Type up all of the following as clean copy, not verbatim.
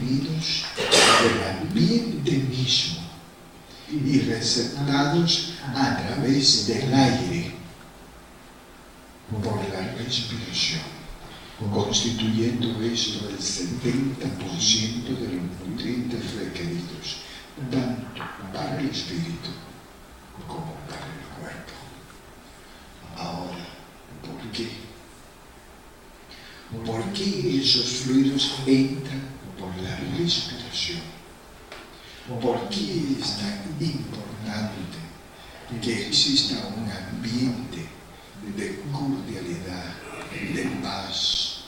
obtenidos del ambiente mismo y receptados a través del aire por la respiración, constituyendo esto el 70% de los nutrientes requeridos, tanto para el espíritu como para el cuerpo. Ahora, ¿por qué? ¿Por qué esos fluidos entran por la respiración? ¿Por qué es tan importante que exista un ambiente de cordialidad, de paz,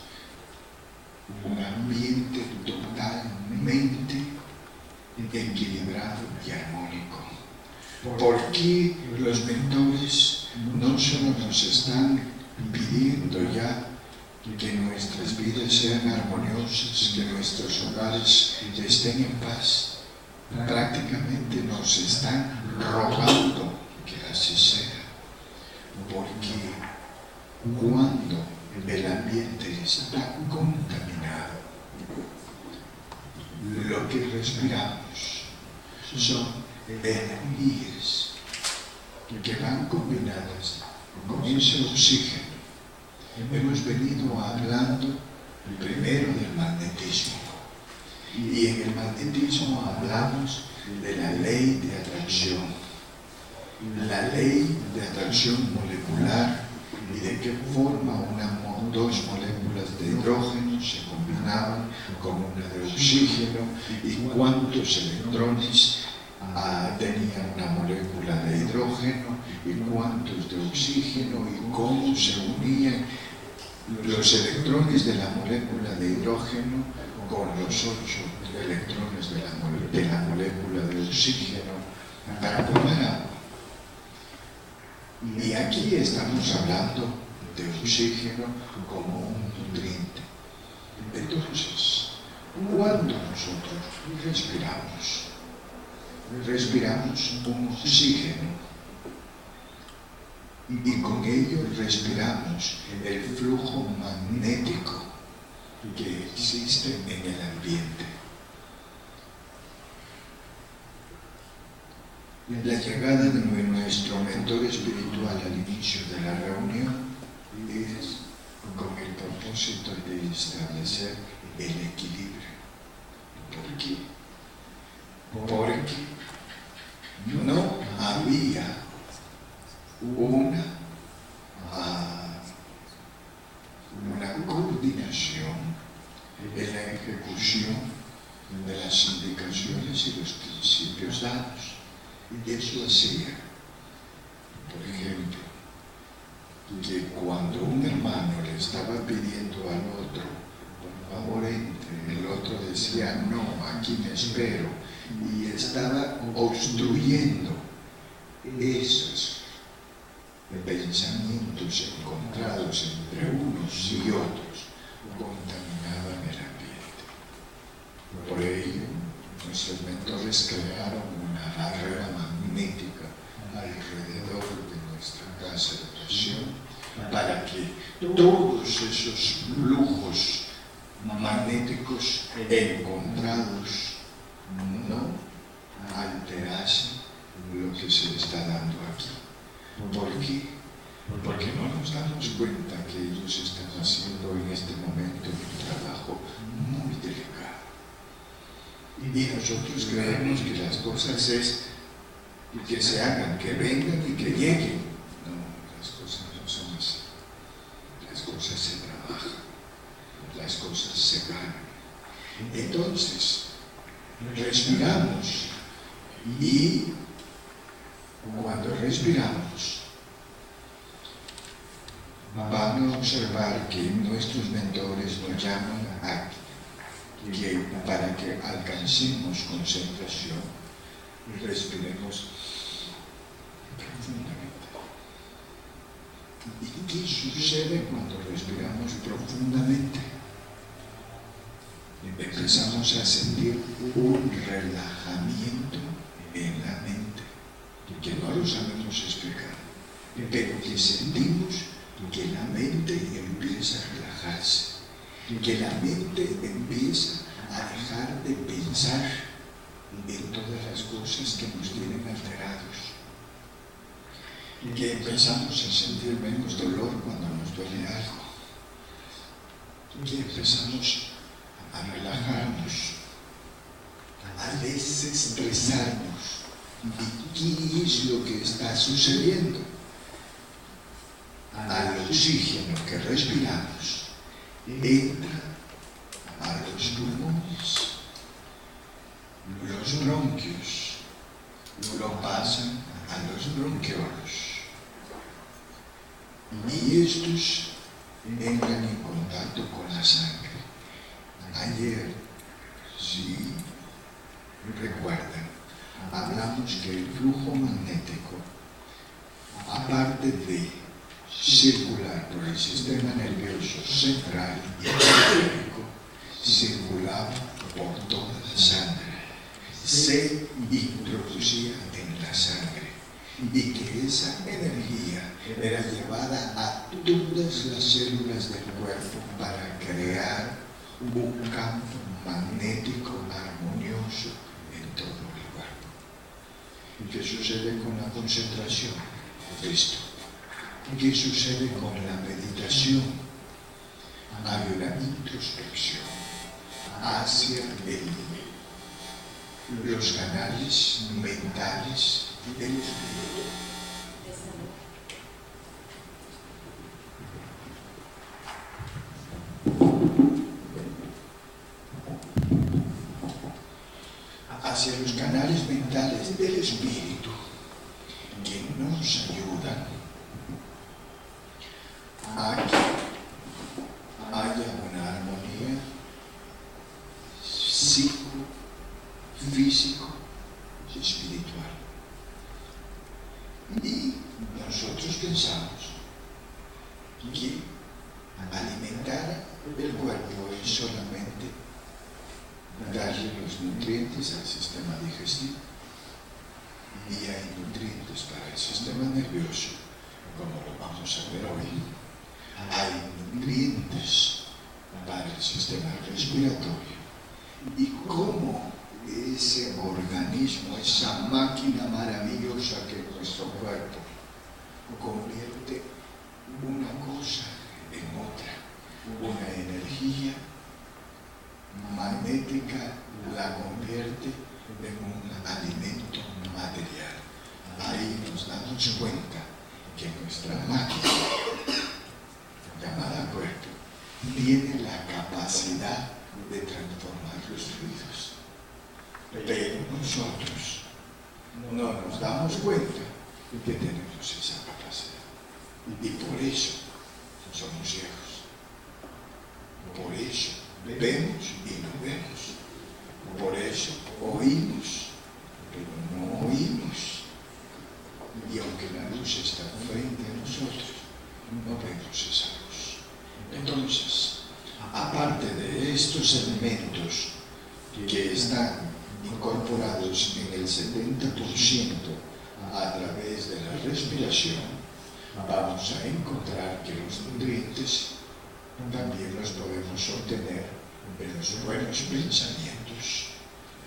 un ambiente totalmente equilibrado y armónico? ¿Por qué los mentores no solo nos están pidiendo ya que nuestras vidas sean armoniosas, que nuestros hogares estén en paz? Prácticamente nos están rogando que así sea, porque cuando el ambiente está contaminado, lo que respiramos son energías que van combinadas con ese oxígeno. Hemos venido hablando primero del magnetismo, y en el magnetismo hablamos de la ley de atracción, la ley de atracción molecular, y de qué forma dos moléculas de hidrógeno se combinaban con una de oxígeno, y cuántos electrones tenía una molécula de hidrógeno y cuántos de oxígeno, y cómo se unían los electrones de la molécula de hidrógeno con los 8 electrones de la molécula de oxígeno para formar agua. Y aquí estamos hablando de oxígeno como un nutriente. Entonces, cuando nosotros respiramos un oxígeno, y con ello respiramos el flujo magnético que existe en el ambiente. La llegada de nuestro mentor espiritual al inicio de la reunión es con el propósito de establecer el equilibrio. ¿Por qué? Porque no había una coordinación en la ejecución de las indicaciones y los principios dados. Y eso hacía, por ejemplo, que cuando un hermano le estaba pidiendo al otro, por favor entre, el otro decía, no, aquí me espero, y estaba obstruyendo esos pensamientos encontrados entre unos y otros, contaminaban el ambiente. Por ello, nuestros mentores crearon una barrera magnética alrededor de nuestra casa de oración para que todos esos flujos magnéticos encontrados no alterasen lo que se está dando aquí. ¿Por qué? Porque no nos damos cuenta que ellos están haciendo en este momento un trabajo muy delicado. Y nosotros creemos que las cosas es que se hagan, que vengan y que lleguen. No, las cosas no son así. Las cosas se trabajan, las cosas se ganan. Entonces, respiramos, y cuando respiramos, van a observar que nuestros mentores nos llaman a que para que alcancemos concentración, respiremos profundamente. ¿Y qué sucede cuando respiramos profundamente? Empezamos a sentir un relajamiento en la mente, que no lo sabemos explicar, pero que sentimos que la mente empieza a relajarse, que la mente empieza a dejar de pensar en todas las cosas que nos tienen alterados, que empezamos a sentir menos dolor cuando nos duele algo, que empezamos a relajarnos, a desestresarnos. ¿Y qué es lo que está sucediendo? Al oxígeno que respiramos entra a los pulmones, los bronquios lo pasan a los bronquiolos y estos entran en contacto con la sangre. Ayer, si recuerdan, hablamos que el flujo magnético, aparte de circular por el sistema nervioso central y periférico, circulaba por toda la sangre, se introducía en la sangre y que esa energía era llevada a todas las células del cuerpo para crear un campo magnético armonioso en todo el cuerpo. ¿Qué sucede con la concentración? Esto. ¿Qué sucede con la meditación? Hay una introspección hacia los canales mentales del espíritu. Hacia los canales mentales del espíritu que nos ayudan a que haya una armonía físico, espiritual. Y nosotros pensamos que alimentar el cuerpo es solamente darle los nutrientes al sistema digestivo, y hay nutrientes para el sistema nervioso, como lo vamos a ver hoy. Hay nutrientes para el sistema respiratorio, y cómo ese organismo, esa máquina maravillosa que es nuestro cuerpo, convierte una cosa en otra, una energía magnética la convierte en un alimento material. Ahí nos damos cuenta que nuestra máquina llamada cuerpo tiene la capacidad de transformar los fluidos, pero nosotros no nos damos cuenta que tenemos esa capacidad, y por eso somos ciegos, por eso vemos y no vemos, por eso oímos pero no oímos, y aunque la luz está frente a nosotros, no vemos esa luz. Entonces, aparte de estos elementos que están incorporados en el 70% a través de la respiración, vamos a encontrar que los nutrientes también los podemos obtener de los buenos pensamientos,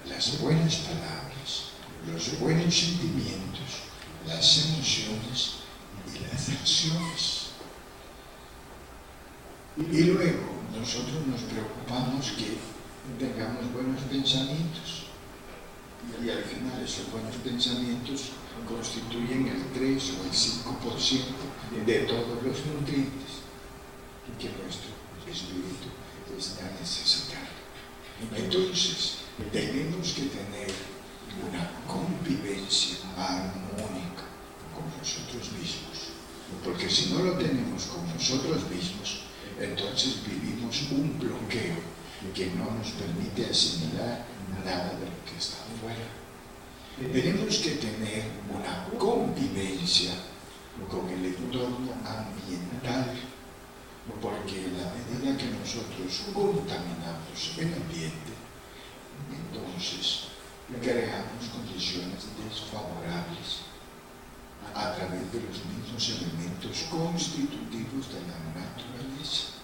las buenas palabras, los buenos sentimientos, las emociones y las acciones. Y luego nosotros nos preocupamos que tengamos buenos pensamientos, y al final esos buenos pensamientos constituyen el 3 o el 5% de todos los nutrientes que nuestro espíritu está necesitando. Entonces, tenemos que tener una convivencia armónica con nosotros mismos, porque si no lo tenemos con nosotros mismos, entonces vivimos un bloqueo que no nos permite asimilar nada de lo que está afuera. Tenemos que tener una convivencia con el entorno ambiental, porque en la medida que nosotros contaminamos el ambiente, entonces creamos condiciones desfavorables a través de los mismos elementos constitutivos de la naturaleza.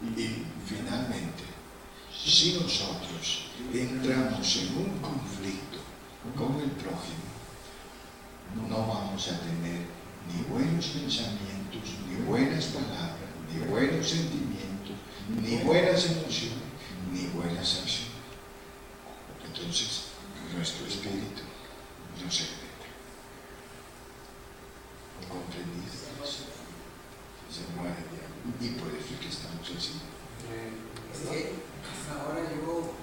Y finalmente, Si nosotros entramos en un conflicto con el prójimo, no vamos a tener ni buenos pensamientos, ni buenas palabras, ni buenos sentimientos, ni buenas emociones, ni buenas acciones. Entonces, nuestro espíritu no se alimenta. ¿Comprendiste? Se muere de hambre. Y por eso es que estamos así. Es que hasta ahora yo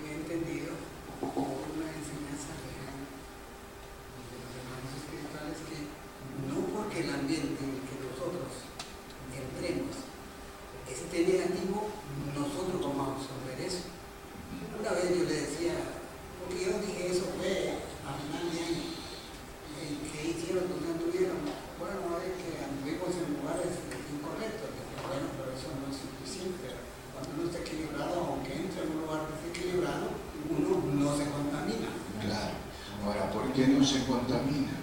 he entendido una enseñanza real de los hermanos espirituales que no porque el ambiente en el que nosotros entremos esté negativo, nosotros vamos a absorber eso. Una vez yo le decía, porque yo dije eso fue a final de año, que hicieron donde anduvieron, bueno, a ver que anduvimos en lugares incorrectos, bueno, pero eso no es suficiente. Cuando uno está equilibrado, aunque entre en un lugar desequilibrado, uno no se contamina. Claro. Ahora, ¿por qué no se contamina?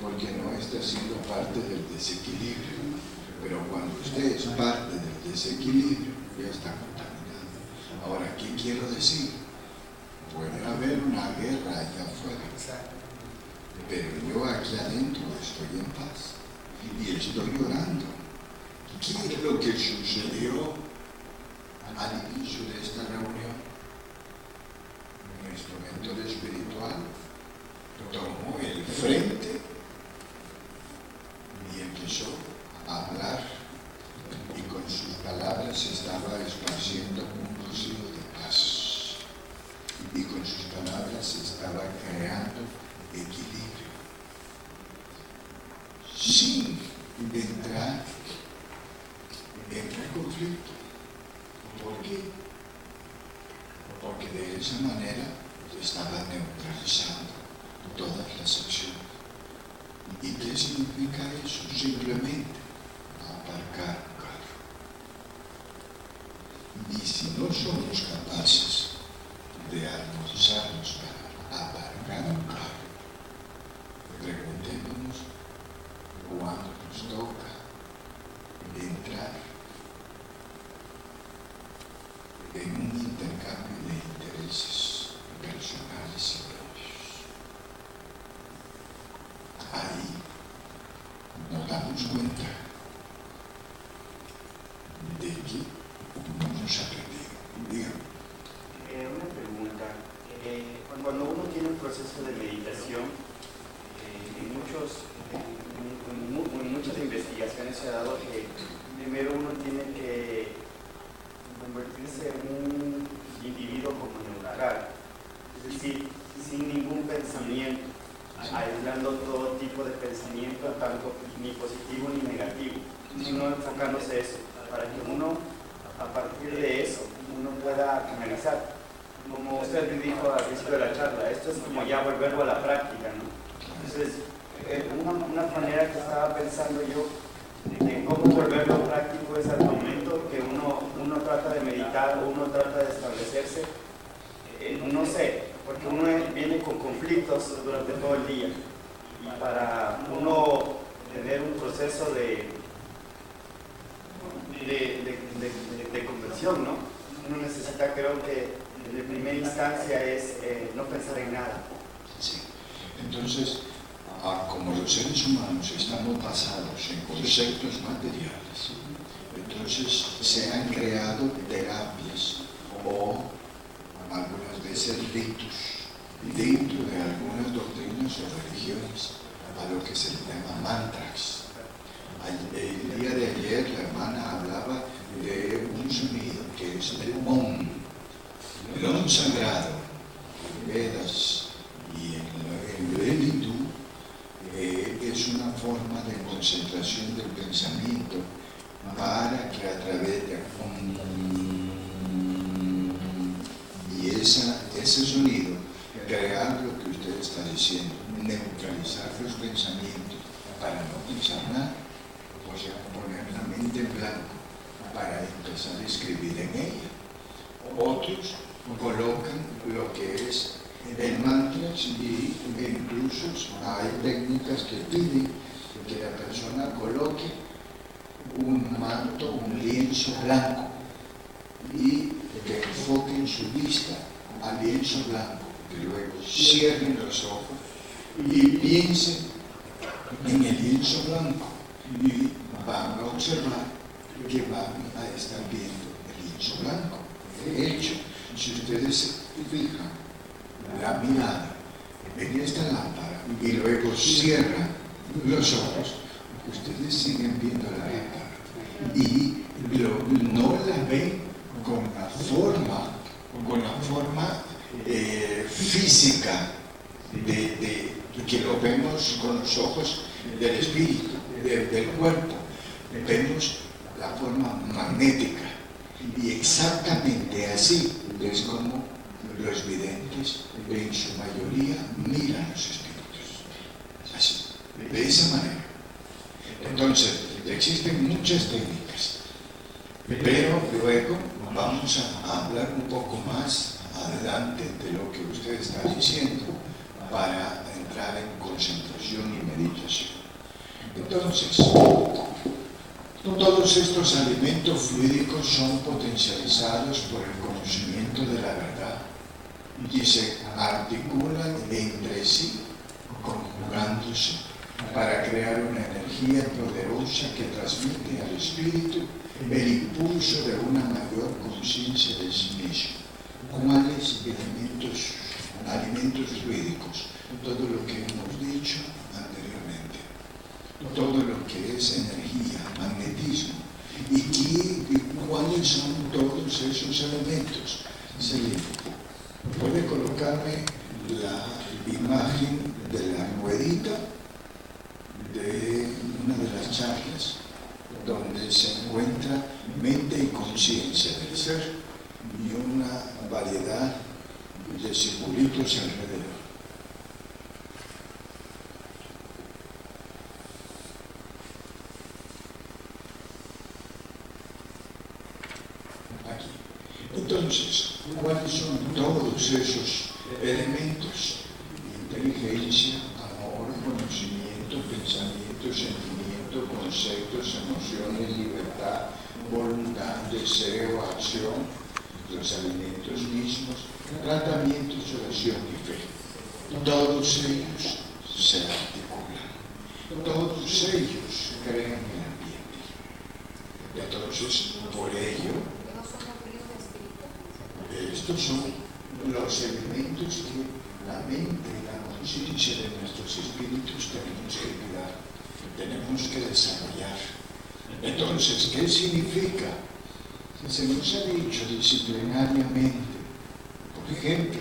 Porque no está siendo parte del desequilibrio. Pero cuando usted es parte del desequilibrio, ya está contaminado. Ahora, ¿qué quiero decir? Puede haber una guerra allá afuera, pero yo aquí adentro estoy en paz y estoy orando. ¿Qué es lo que sucedió al inicio de esta reunión? Nuestro mentor espiritual tomó el frente y empezó a hablar, y con sus palabras estaba esparciendo un rocío de paz, y con sus palabras estaba creando equilibrio sin entrar en el conflicto. ¿Por qué? Porque de esa manera estaba neutralizando todas las acciones. ¿Y qué significa eso? Simplemente aparcar un carro. Y si no somos capaces de armonizarnos para aparcar un carro, preguntémonos cuándo nos toca entrar en un intercambio de intereses personales y propios. Ahí nos damos cuenta de que no nos ha aprendido. Dígame. Una pregunta. Cuando uno tiene un proceso de meditación, en muchas investigaciones se ha dado que primero uno tiene que convertirse en un individuo como neutral, es decir, sin ningún pensamiento, aislando todo tipo de pensamiento, tanto ni positivo ni negativo, sino enfocándose eso, para que uno, a partir de eso, uno pueda canalizar. Como usted me dijo al principio de la charla, esto es como ya volverlo a la práctica, ¿no? Entonces, una manera que estaba pensando yo de cómo volverlo práctico es al momento que uno trata de meditar, uno trata de establecerse, no sé, porque uno viene con conflictos durante todo el día, y para uno tener un proceso de conversión, ¿no? Uno necesita, creo que de primera instancia es no pensar en nada. Sí. Entonces, como los seres humanos estamos basados en conceptos materiales, entonces se han creado terapias o algunas veces ritos dentro de algunas doctrinas o religiones a lo que se le llama mantras. El día de ayer la hermana hablaba de un sonido que es el Om. El Om sagrado, en Vedas y en el hindú, es una forma de concentración del pensamiento para que a través de y ese sonido crear lo que usted está diciendo, neutralizar los pensamientos para no pensar nada, o sea, poner la mente en blanco para empezar a escribir en ella. Otros colocan lo que es el mantra y incluso hay técnicas que piden que la persona coloque un manto, un lienzo blanco y que enfoquen su vista al lienzo blanco, que luego cierren los ojos y piensen en el lienzo blanco y van a observar que van a estar viendo el lienzo blanco. De hecho, si ustedes se fijan la mirada en esta lámpara y luego cierran los ojos, ustedes siguen viendo la lámpara y no la ven con la forma física de que lo vemos con los ojos del espíritu, del cuerpo. Vemos la forma magnética y exactamente así es como los videntes en su mayoría miran los espíritus, así, de esa manera. Entonces existen muchas técnicas, pero luego vamos a hablar un poco más adelante de lo que usted está diciendo para entrar en concentración y meditación. Entonces, todos estos alimentos fluídicos son potencializados por el conocimiento de la verdad y se articulan entre sí, conjugándose para crear una energía poderosa que transmite al espíritu el impulso de una mayor conciencia de sí mismo. ¿Cuáles alimentos fluídicos? Todo lo que hemos dicho anteriormente, todo lo que es energía, magnetismo. ¿Y cuáles son todos esos elementos? Celina, ¿puede colocarme la imagen de la ruedita de una de las charlas donde se encuentra mente y conciencia del ser y una variedad de circulitos alrededor? Aquí. Entonces, ¿cuáles son todos esos elementos? Inteligencia, amor, conocimiento, pensamiento, sentimiento, conceptos, emociones, libertad, voluntad, deseo, acción, los alimentos mismos, tratamientos, oración y fe. Todos ellos se articulan, todos ellos crean el ambiente. Entonces, por ello, estos son los elementos que la mente y la conciencia de nuestros espíritus tenemos que cuidar, tenemos que desarrollar. Entonces, ¿qué significa? Se nos ha dicho disciplinariamente, por ejemplo,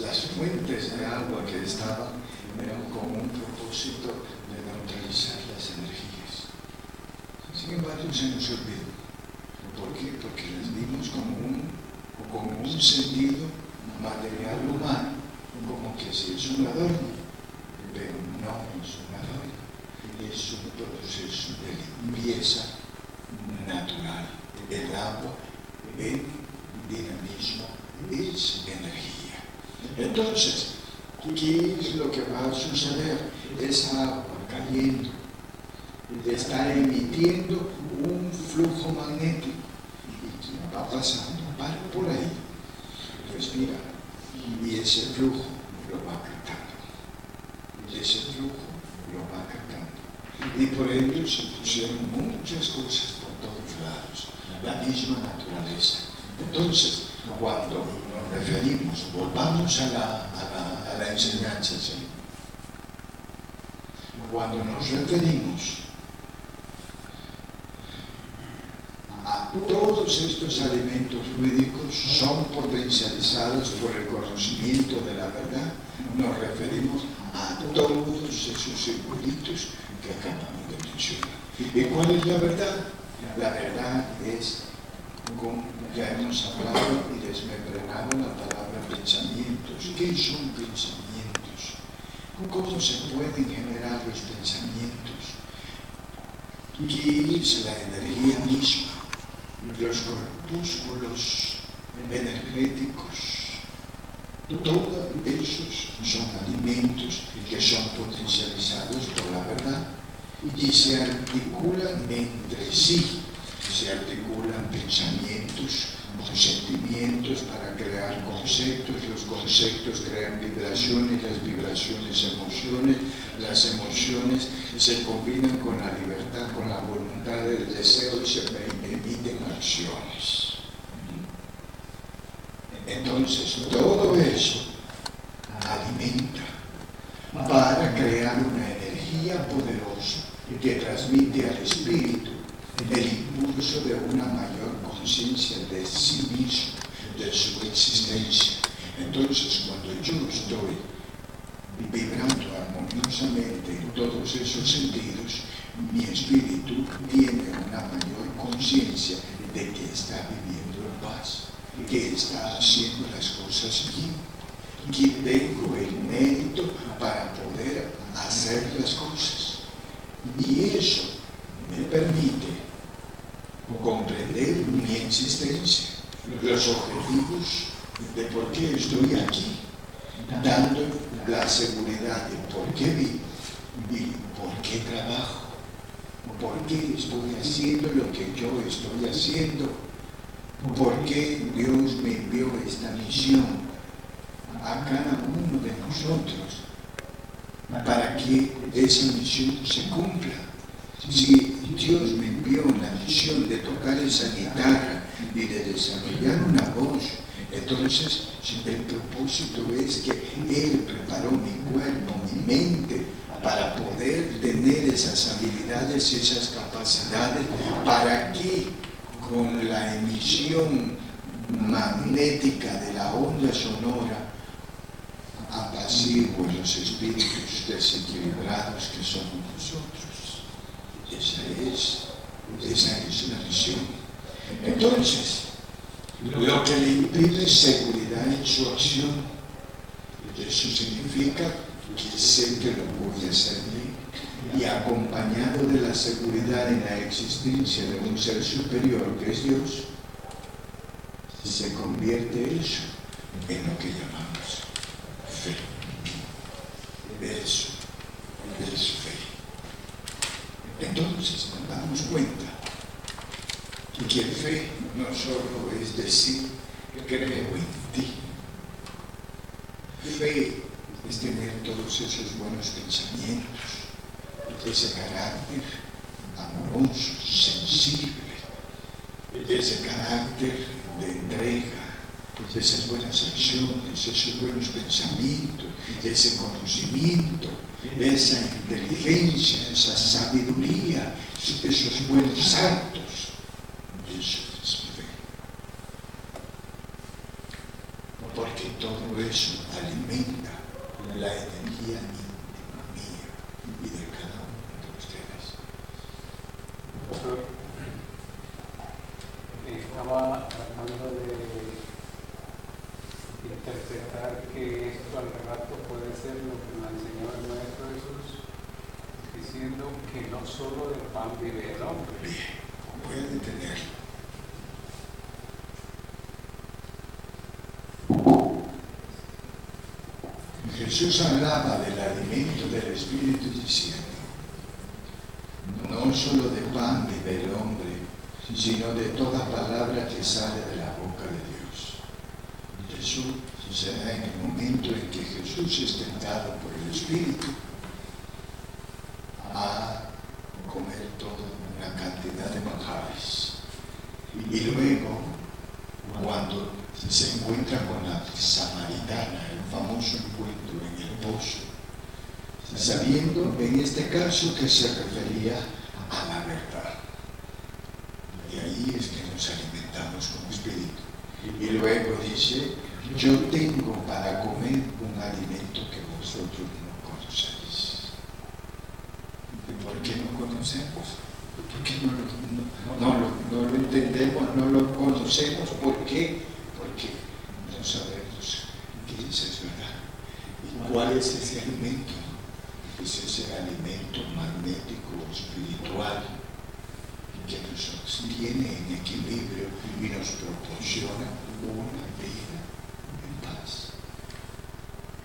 las fuentes de agua que estaban eran con un propósito de neutralizar las energías. Sin embargo, se nos olvidó. ¿Por qué? Porque las vimos como un sentido material humano, como que si es un adorno, pero no es un adorno, es un proceso de limpieza natural. El agua en dinamismo es energía. Entonces, ¿qué es lo que va a suceder? Esa agua cayendo está emitiendo un flujo magnético y va pasando por ahí, respira, y ese flujo lo va captando, ese flujo lo va captando, y por ello se pusieron muchas cosas por todos lados, la misma naturaleza. Entonces, cuando nos referimos, volvamos a la enseñanza, ¿sí? Cuando nos referimos a todos estos alimentos fluídicos son potencializados por el conocimiento de la verdad, nos referimos a todos esos circulitos que acabamos de mencionar. ¿Y cuál es la verdad? La verdad es, como ya hemos hablado y desmembrenado la palabra pensamientos. ¿Qué son pensamientos? ¿Cómo se pueden generar los pensamientos? ¿Qué es la energía misma? Los corpúsculos energéticos, todos esos son alimentos que son potencializados por la verdad y se articulan entre sí. Se articulan pensamientos con sentimientos para crear conceptos, los conceptos crean vibraciones, las vibraciones emociones, las emociones se combinan con la libertad, con la voluntad del deseo y se emiten acciones. Entonces todo eso alimenta para crear una energía poderosa que transmite al espíritu el impulso de una mayor conciencia de sí mismo, de su existencia. Entonces, cuando yo estoy vibrando armoniosamente en todos esos sentidos, mi espíritu tiene una mayor conciencia de que está viviendo en paz, que está haciendo las cosas bien, que tengo el mérito para poder hacer las cosas. Y eso me permite comprender mi existencia, los objetivos de por qué estoy aquí, dando la seguridad de por qué vivo y por qué trabajo, por qué estoy haciendo lo que yo estoy haciendo, por qué Dios me envió esta misión a cada uno de nosotros para que esa misión se cumpla. Si Dios me envió la misión de tocar esa guitarra y de desarrollar una voz, entonces el propósito es que Él preparó mi cuerpo, mi mente, para poder tener esas habilidades y esas capacidades, para que con la emisión magnética de la onda sonora apacigüe los espíritus desequilibrados que somos nosotros. Esa es la misión. Entonces, lo que le imprime seguridad en su acción, eso significa que sé que lo voy a hacer bien, y acompañado de la seguridad en la existencia de un ser superior que es Dios, se convierte eso en lo que llamamos fe. Eso es fe. Entonces nos damos cuenta que fe no solo es decir creo en ti. Fe es tener todos esos buenos pensamientos, ese carácter amoroso, sensible, ese carácter de entrega, esas buenas acciones, esos buenos pensamientos, ese conocimiento, esa inteligencia, esa sabiduría, esos buenos actos. Eso es fe. Porque todo eso alimenta la energía mía y de cada uno de ustedes. Profesor, estaba tratando de interpretar que esto al rato puede ser lo que nos enseñó el Maestro Jesús, diciendo que no solo de pan vive el hombre. Bien, voy a detenerlo. Jesús hablaba del alimento del Espíritu diciendo, no solo de pan vive el hombre, sino de toda palabra que sale de la boca de Dios. Eso será en el momento en que Jesús es tentado por el Espíritu a comer toda una cantidad de manjares. Y luego, cuando se encuentra con la samaritana, el famoso encuentro en el pozo, sabiendo en este caso que se refería a la verdad. Y ahí es que nos alimentamos como espíritu. Y luego dice, yo tengo para comer un alimento que vosotros no conocéis. ¿Y por qué no conocemos? Porque no lo entendemos, no lo conocemos. ¿Por qué? Porque no sabemos que eso es verdad. ¿Y cuál es ese alimento? Es ese alimento magnético, espiritual, que nos sostiene en equilibrio y nos proporciona una vida en paz.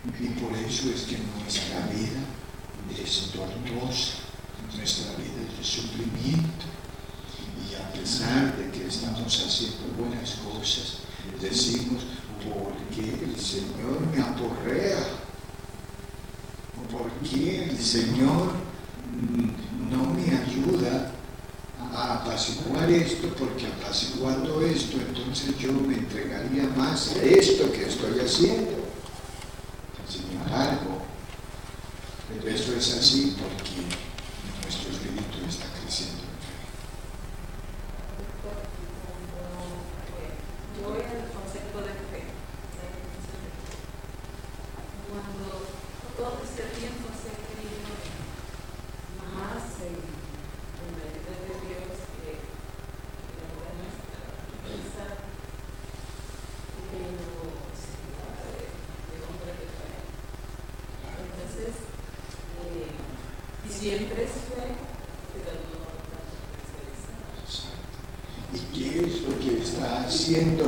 Y por eso es que nuestra vida es tortuosa, nuestra vida es de sufrimiento. Y a pesar de que estamos haciendo buenas cosas, decimos, ¿por qué el Señor me aporrea? ¿Por qué el Señor no me ayuda a apaciguar esto? Porque apaciguando esto, entonces yo me entregaría más a esto que estoy haciendo. Sin embargo, esto es así porque nuestro espíritu está creciendo. Yo voy al concepto de fe. Cuando todo este tiempo se ha querido más en la ayuda de Dios que la buena nuestra pensar de hombre de fe. Entonces, siempre es fe, pero no tanto especializado. ¿Y qué es lo que está haciendo?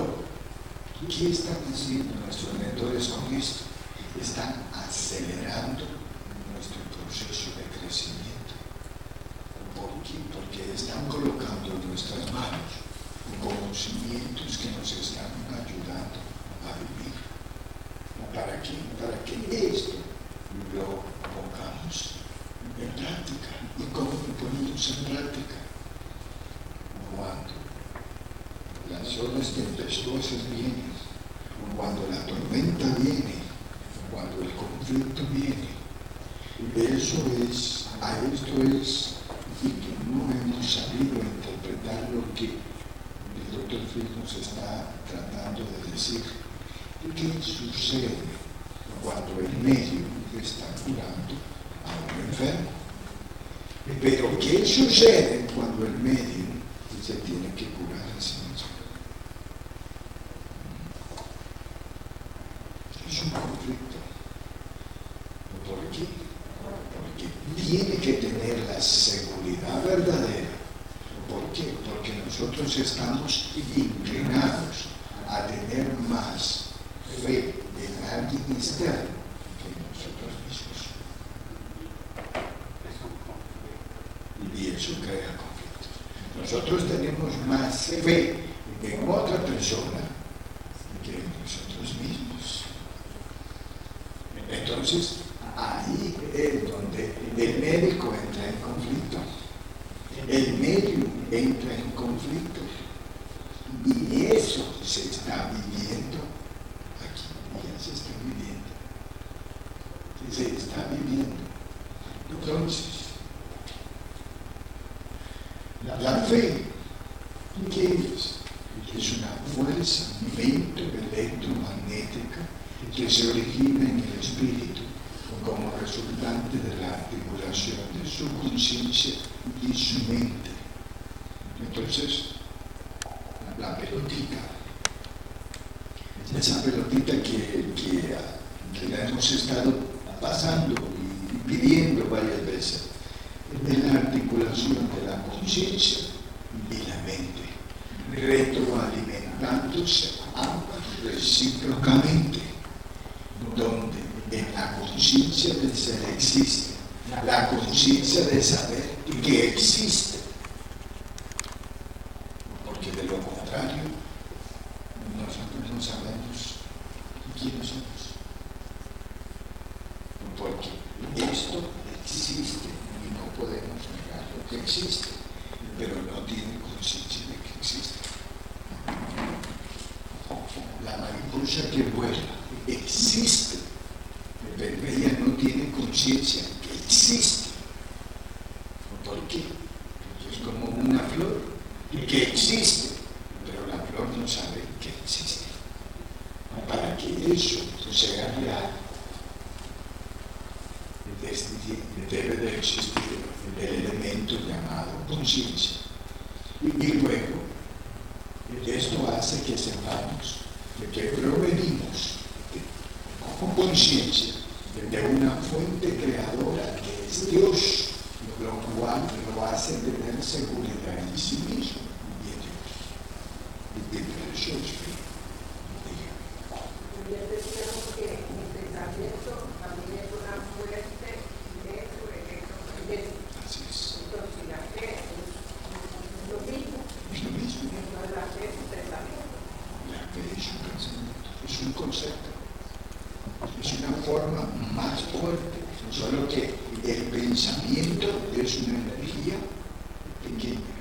¿Qué están haciendo nuestros mentores con esto? Están acelerando nuestro proceso de crecimiento. ¿Por qué? Porque están colocando en nuestras manos conocimientos que nos están ayudando a vivir. ¿Para qué? Para que esto lo pongamos en práctica. ¿Y cómo lo ponemos en práctica? Cuando las olas tempestuosas vienen, cuando la tormenta viene, cuando el conflicto viene. A esto es, y que no hemos sabido interpretar lo que el Dr. Fried nos está tratando de decir. ¿Qué sucede cuando el médico está curando a un enfermo? Pero ¿qué sucede cuando el médico se tiene que curar a sí mismo? Es un conflicto. ¿Por qué? Porque tiene que tener la seguridad verdadera. ¿Por qué? Porque nosotros estamos inclinados a tener más fe en alguien externo que en nosotros mismos. Y eso crea conflictos. Nosotros tenemos más fe en otra persona que en nosotros mismos. Entonces, ahí es donde el médico entra en conflicto. El medio entra en conflicto. Y eso se está viviendo aquí. Ya se está viviendo. Se está viviendo. Entonces, la fe, ¿qué es? Es una fuerza electromagnética que se origina en el espíritu como resultante de la articulación de su conciencia y su mente. Entonces, la pelotita, esa pelotita que la hemos estado pasando y pidiendo varias veces, es la articulación de la conciencia y la mente, retroalimentándose ambas recíprocamente, donde en la conciencia del ser existe, la conciencia de saber que existe, porque de lo contrario nosotros no sabemos quiénes somos, porque esto existe y no podemos negar lo que existe, pero no tiene conciencia de que existe. La mariposa que vuela existe, pero ella no tiene conciencia que existe. ¿Por qué? Porque es como una flor que existe, pero la flor no sabe que existe. Para que eso sea real, debe de existir el elemento llamado conciencia. Y luego, esto hace que sepamos que provenimos con conciencia de una fuente creadora que es Dios, lo cual lo hace tener seguridad en sí mismo y en Dios. Y por eso es fe. Ya decíamos que el pensamiento también es una fuerte de eso, Así es. concepto. Es una forma más fuerte, solo que el pensamiento es una energía pequeña.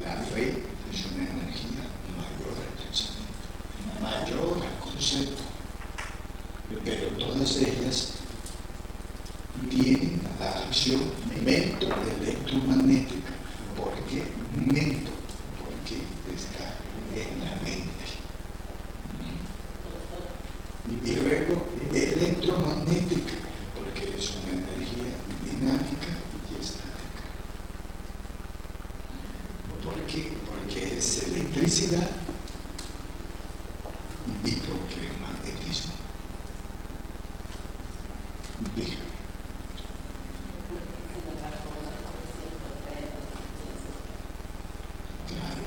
La fe es una energía mayor al pensamiento, mayor al concepto. Pero todas ellas tienen la acción mento-electromagnética. ¿Por qué mento? Porque está en la mente. Y luego electromagnética, porque es una energía dinámica y estática. ¿Por qué? Porque es electricidad y porque es magnetismo. Dígame. Claro.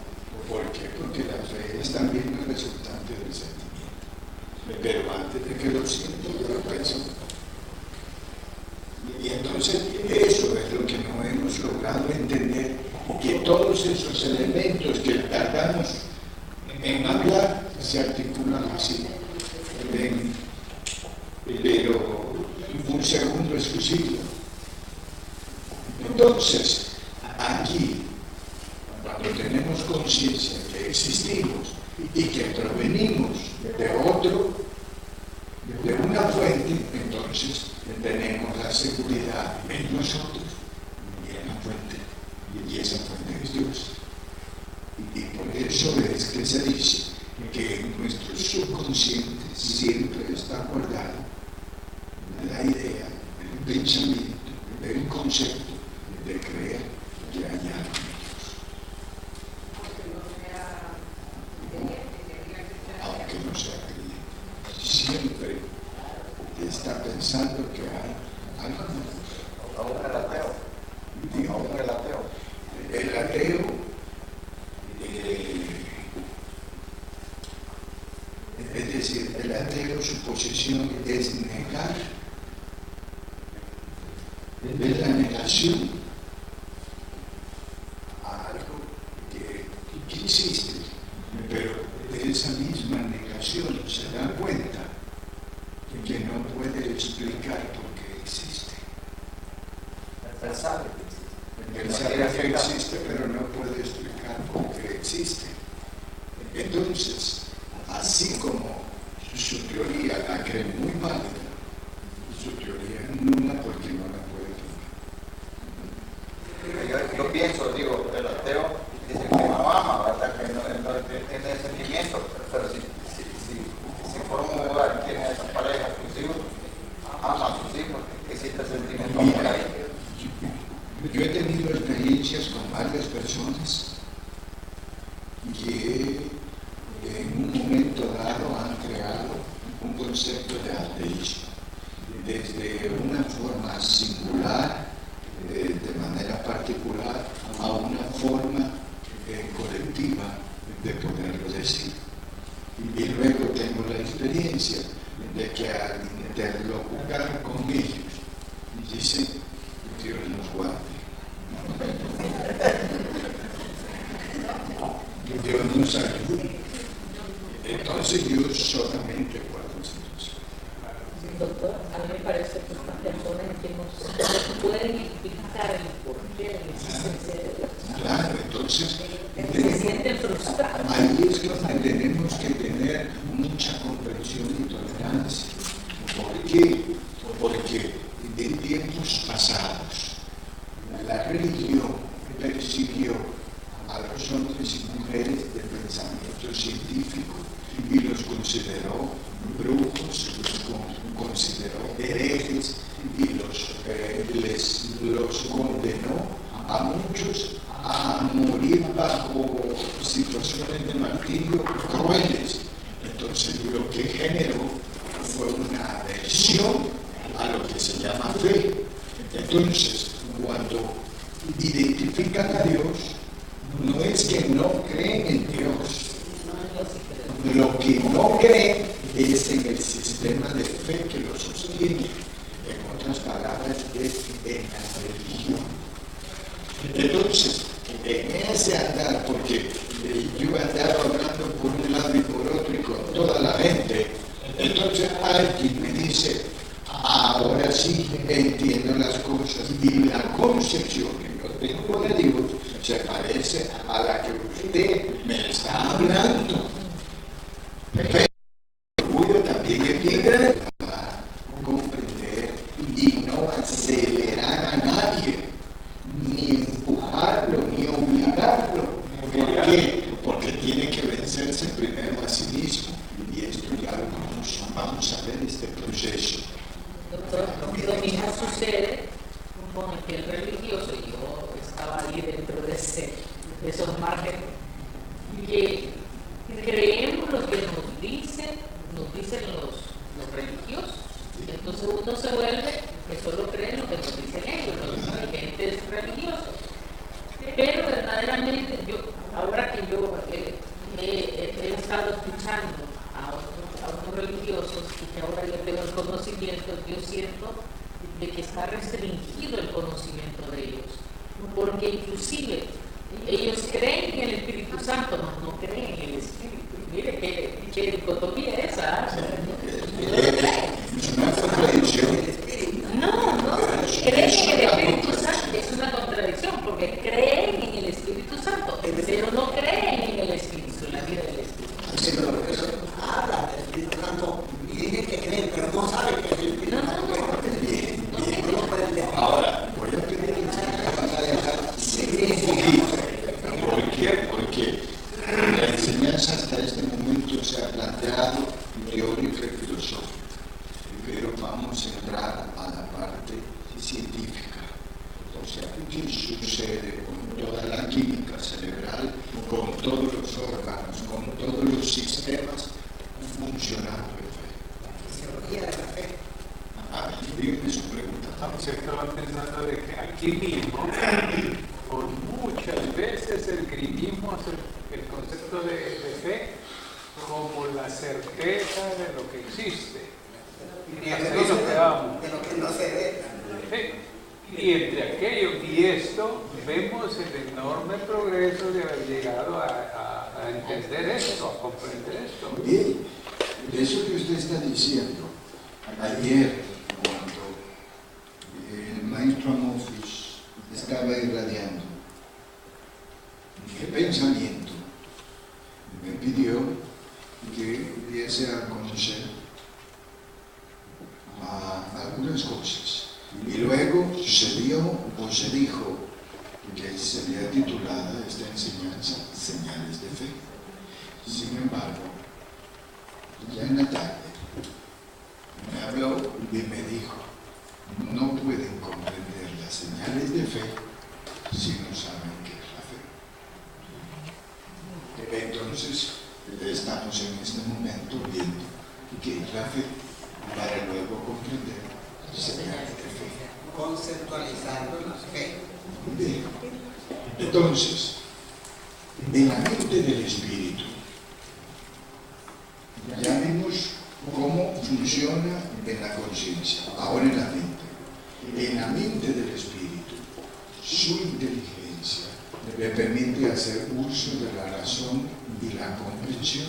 ¿Por qué? Porque la fe es también el resultante del sentimiento. Pero antes de que lo siento, yo lo pienso. Y entonces eso es lo que no hemos logrado entender, que todos esos elementos que tardamos en hablar se articulan así. Pero un segundo es fusible. Entonces, aquí, cuando tenemos conciencia que existimos y que provenimos de otro, de una fuente, entonces tenemos la seguridad en nosotros y en la fuente, y esa fuente es Dios. Y por eso es que se dice que en nuestro subconsciente siempre está guardado la idea, el pensamiento, el concepto de creer que hay algo en Dios. Aunque no sea creyente, siempre está pensando que hay algo en Dios. Aún el ateo. Aún el ateo. El ateo es decir, el ateo, su posición es negar, es la negación a algo que existe, pero de esa misma negación se da cuenta que no puede explicar por qué existe. Pensar. Él sabe que existe, pero no puede explicar por qué existe. Entonces, así como su teoría la cree muy válida, su teoría es nula porque no la puede tomar. Yo pienso, digo, el ateo dice que no ama, ¿verdad? Que no tiene sentimientos, pero si forma un hogar y tiene esa pareja, sus hijos, ama a sus hijos, existe sentimiento por ahí. Yo he tenido experiencias con varias personas que en un momento dado han creado un concepto de ateísmo, desde una forma singular, de manera particular, a una forma colectiva de poderlo decir. Y luego tengo la experiencia de que al interlocutar con ellos, dicen, Dios nos guarde. Dios nos ayude. Entonces yo solamente guardo silencio. Doctor, a mí me parece que estas personas que no se pueden explicar el porqué de la existencia de Dios. Claro, entonces Se sienten frustrados. ahí es donde tenemos que tener mucha comprensión y tolerancia. ¿Por qué? Porque en tiempos pasados la religión persiguió a los hombres y mujeres de pensamiento científico y los consideró brujos, los consideró herejes y los condenó a muchos a morir bajo situaciones de martirio crueles. Entonces lo que generó fue una aversión a lo que se llama fe. Entonces, cuando identifican a Dios, no es que no creen en Dios. Lo que no creen es en el sistema de fe que lo sostiene. En otras palabras, es en la religión. Entonces, en ese andar, porque yo andaba hablando por un lado y por otro y con toda la gente, alguien me dice, ahora sí entiendo las cosas, y la concepción que yo tengo de Dios se parece a la que usted me está hablando. Pero el orgullo también es bien grande para comprender y no acelerar a nadie, ni empujarlo, ni obligarlo. ¿Por qué? Porque tiene que vencerse primero a sí mismo. Y esto ya lo vamos a ver este proceso. Doctor, lo mismo sucede con el que es religioso, y yo estaba ahí dentro de esos márgenes, que creemos lo que nos dicen los religiosos. Entonces uno se vuelve que solo cree lo que nos dicen ellos, los dirigentes religiosos. Pero verdaderamente, ahora que yo he estado escuchando a otros religiosos y que ahora yo tengo el conocimiento, yo siento de que está restringido el conocimiento de ellos, porque inclusive ellos creen en el Espíritu Santo, mas no creen en el Espíritu. Mire qué dicotomía es esa. Es una contradicción. No, creen en el Espíritu Santo, es una contradicción, porque creen en el Espíritu Santo, pero no creen en el Espíritu, en la vida del Espíritu. Sí, pero eso habla del Espíritu Santo y dicen que creen, pero no saben que es el Espíritu Santo. Ahora, voy a pedir que van a dejar seguir un poquito. ¿Por qué? Porque la enseñanza hasta este momento se ha planteado teórica y filosófica, pero vamos a entrar a la parte científica. O sea, ¿qué sucede con toda la química cerebral, con todos los órganos, con todos los sistemas funcionando en fe? Fisiología de la fe. A ver, dígame su pregunta. Se estaba pensando de que aquí mismo, por muchas veces escribimos el concepto de fe como la certeza de lo que existe. Y así nos quedamos. De lo que no se ve. Y entre aquello y esto, vemos el enorme progreso de haber llegado a entender esto, a comprender esto. Bien, eso que usted está diciendo, ayer, cuando el maestro Amorphis estaba irradiando, qué pensamiento me pidió que diese a conocer algunas cosas. Y luego se dio o se dijo que sería titulada esta enseñanza Señales de Fe. Sin embargo, ya en la tarde me habló y me dijo, no pueden comprender las señales de fe si no saben qué es la fe. Entonces, estamos en este momento viendo qué es la fe para luego comprender señales de fe. Conceptualizando la fe. Bien. Entonces, en la mente del espíritu, ya vimos cómo funciona en la conciencia, ahora en la mente. En la mente del espíritu, su inteligencia le permite hacer uso de la razón y la comprensión,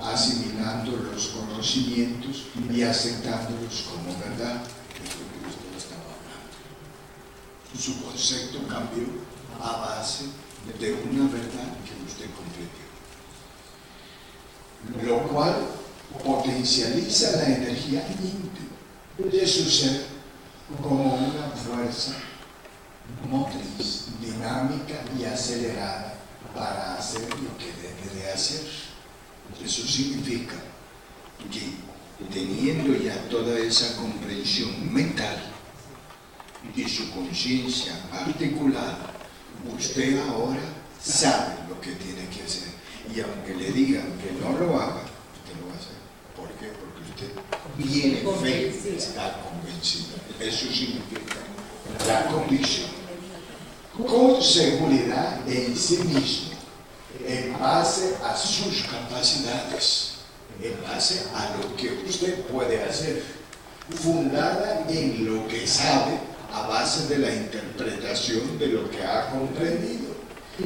asimilando los conocimientos y aceptándolos como verdad. Es lo que usted estaba hablando. Su concepto cambió a base de una verdad que usted comprendió, lo cual potencializa la energía íntima de su ser como una fuerza motriz, dinámica y acelerada para hacer lo que debe de hacer. Eso significa que teniendo ya toda esa comprensión mental y su conciencia articulada, usted ahora sabe lo que tiene que hacer. Y aunque le digan que no lo haga, usted lo va a hacer. ¿Por qué? Porque usted tiene fe, está convencido. Eso significa la convicción. Con seguridad en sí mismo, en base a sus capacidades, en base a lo que usted puede hacer, fundada en lo que sabe, a base de la interpretación de lo que ha comprendido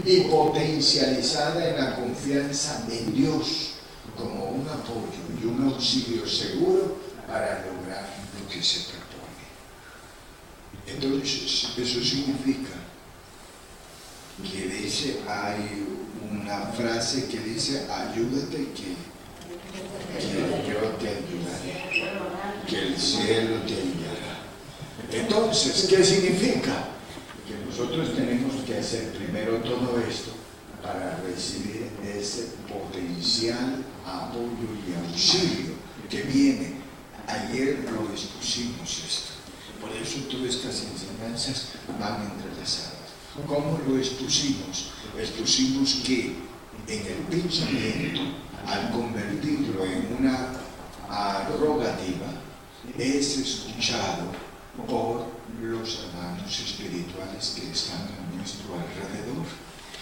y potencializada en la confianza en Dios como un apoyo y un auxilio seguro para lograr lo que se propone. Entonces, eso significa que dice, hay una frase que dice, ayúdate que yo te ayudaré, que el cielo te ayudará. Entonces, ¿qué significa? Que nosotros tenemos que hacer primero todo esto para recibir ese potencial apoyo y auxilio que viene. Ayer lo expusimos esto. Por eso todas estas enseñanzas van entrelazadas. ¿Cómo lo expusimos? Expusimos que en el pensamiento, al convertirlo en una rogativa, es escuchado por los hermanos espirituales que están a nuestro alrededor,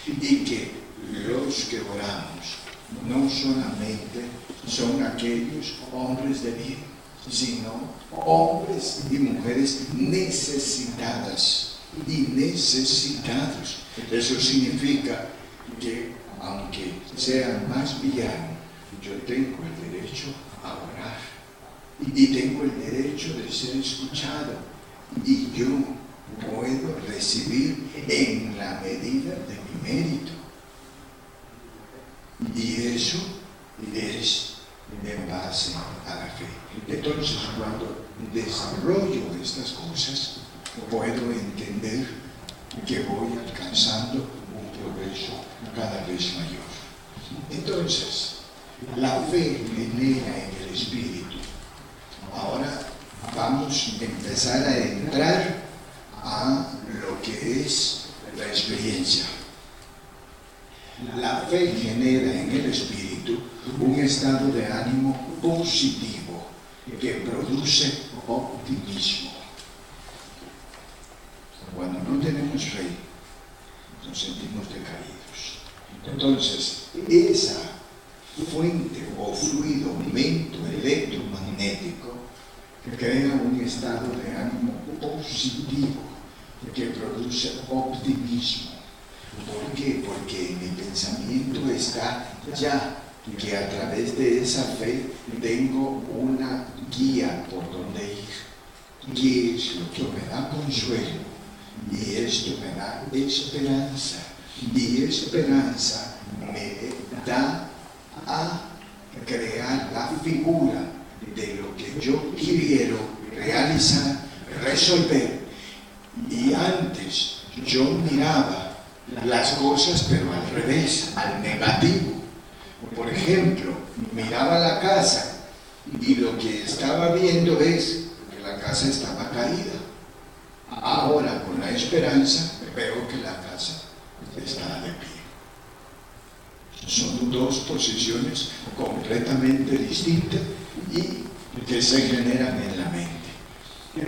y que los que oramos no solamente son aquellos hombres de bien, sino hombres y mujeres necesitadas y necesitados. Eso significa que aunque sean más villanos, yo tengo el derecho a orar y tengo el derecho de ser escuchado, y yo puedo recibir en la medida de mi mérito, y eso es en base a la fe. Entonces, cuando desarrollo estas cosas, puedo entender que voy alcanzando un progreso cada vez mayor. Entonces, la fe genera en el espíritu. Ahora vamos a empezar a entrar a lo que es la experiencia. La fe genera en el espíritu un estado de ánimo positivo que produce optimismo. Cuando no tenemos fe, nos sentimos decaídos. Entonces, esa fuente o fluido, aumento electromagnético, crea un estado de ánimo positivo que produce optimismo. ¿Por qué? Porque en mi pensamiento está ya que a través de esa fe tengo una guía por donde ir, que es lo que me da consuelo, y esto me da esperanza, y esperanza me da a crear la figura de lo que yo quiero realizar, resolver. Y antes yo miraba las cosas pero al revés, al negativo. Por ejemplo, miraba la casa y lo que estaba viendo es que la casa estaba caída. Ahora, con la esperanza, veo que la casa está de pie. Son dos posiciones completamente distintas y que se generan en la mente.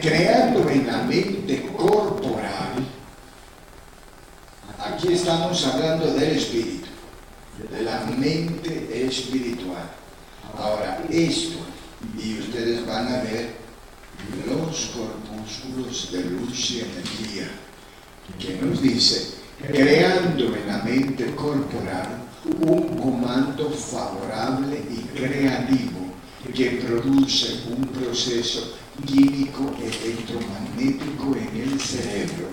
Creando en la mente corporal, aquí estamos hablando del espíritu, de la mente espiritual. Ahora, esto, y ustedes van a ver los corpúsculos de luz y energía, que nos dice, creando en la mente corporal un comando favorable y creativo que produce un proceso químico electromagnético en el cerebro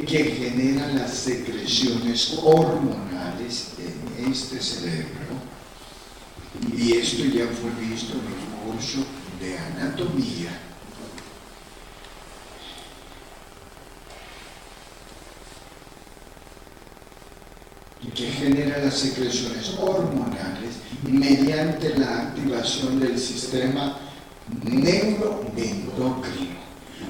que genera las secreciones hormonales en este cerebro. Y esto ya fue visto en el curso de anatomía. Que genera las secreciones hormonales mediante la activación del sistema neuroendocrino.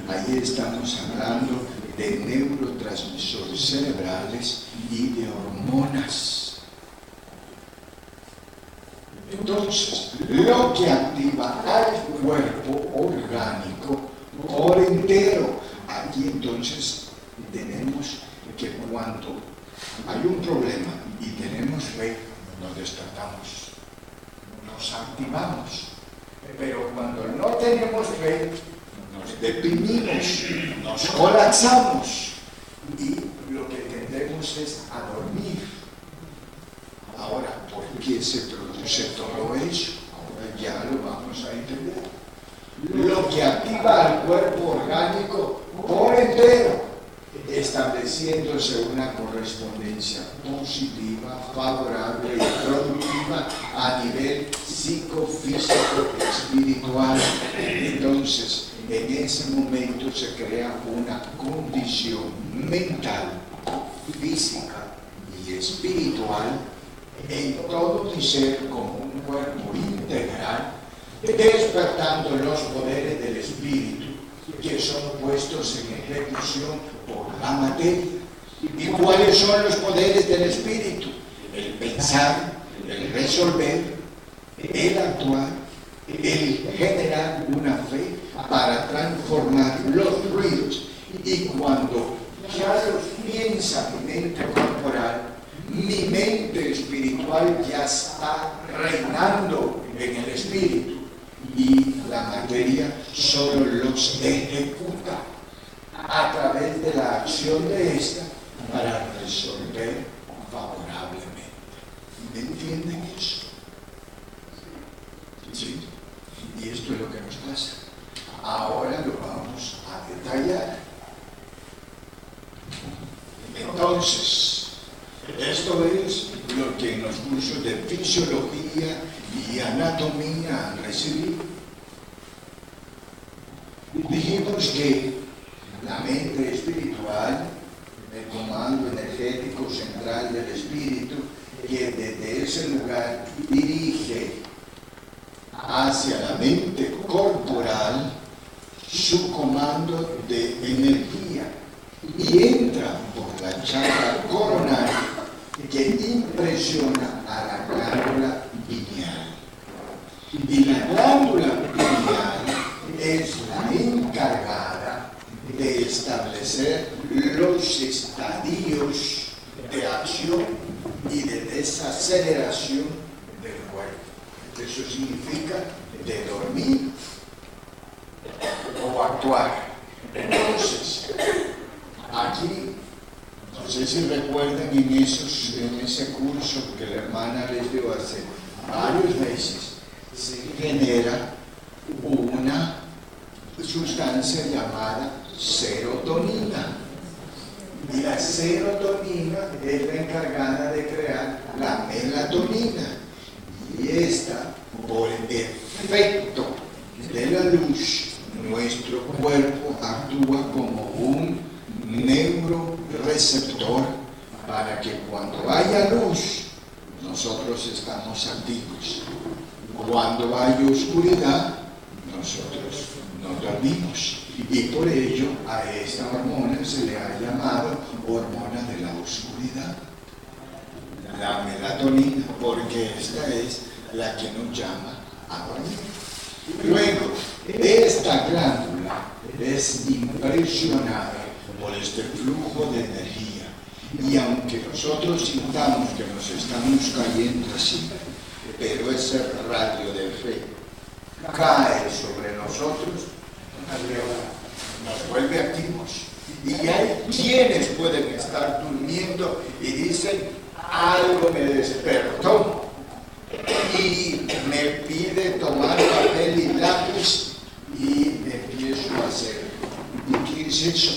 Ahí estamos hablando de neurotransmisores cerebrales y de hormonas. Entonces, lo que activa al cuerpo orgánico por entero. Aquí entonces tenemos que cuando hay un problema y tenemos fe, nos despertamos, nos activamos. Pero cuando no tenemos fe, nos deprimimos, nos colapsamos y lo que tendemos es a dormir. Ahora, ¿por qué se produce todo eso? Ahora ya lo vamos a entender. lo que activa al cuerpo orgánico por entero, estableciéndose una correspondencia positiva, favorable y productiva a nivel psicofísico, espiritual. Entonces, en ese momento se crea una condición mental, física y espiritual en todo mi ser como un cuerpo integral, despertando los poderes del espíritu que son puestos en ejecución por la materia. ¿Y cuáles son los poderes del espíritu? El pensar, el resolver, el actuar, el generar una fe para transformar los ruidos. Y cuando ya los piensa mi mente corporal, mi mente espiritual ya está reinando en el espíritu y la materia solo los ejecuta a través de la acción de esta para resolver favorablemente. ¿Me entienden eso? Sí. Y esto es lo que nos pasa. Ahora lo vamos a detallar. Entonces, esto es lo que en los cursos de fisiología y anatomía han recibido. Dijimos que la mente espiritual, el comando energético central del espíritu, que desde ese lugar dirige hacia la mente corporal su comando de energía y entra por la chakra coronaria que impresiona a la glándula pineal. Y la glándula pineal es la encargada de establecer los estadios de acción y de desaceleración del cuerpo. Eso significa de dormir o actuar. Entonces, aquí, no sé si recuerdan en ese curso que la hermana les dio hace varios meses, se genera una sustancia llamada serotonina. Y la serotonina es la encargada de crear la melatonina. Y esta, por el efecto de la luz, nuestro cuerpo actúa como un neuroreceptor para que cuando haya luz, nosotros estamos activos. Cuando hay oscuridad, nosotros nos dormimos. Y por ello a esta hormona se le ha llamado hormona de la oscuridad, la melatonina, porque esta es la que nos llama a dormir. Luego, esta glándula es impresionada por este flujo de energía. Y aunque nosotros sintamos que nos estamos cayendo así, pero ese rayo de fe cae sobre nosotros, nos vuelve activos. Y hay quienes pueden estar durmiendo y dicen, algo me despertó y me pide tomar papel y lápiz y empiezo a hacer. ¿Y qué es eso?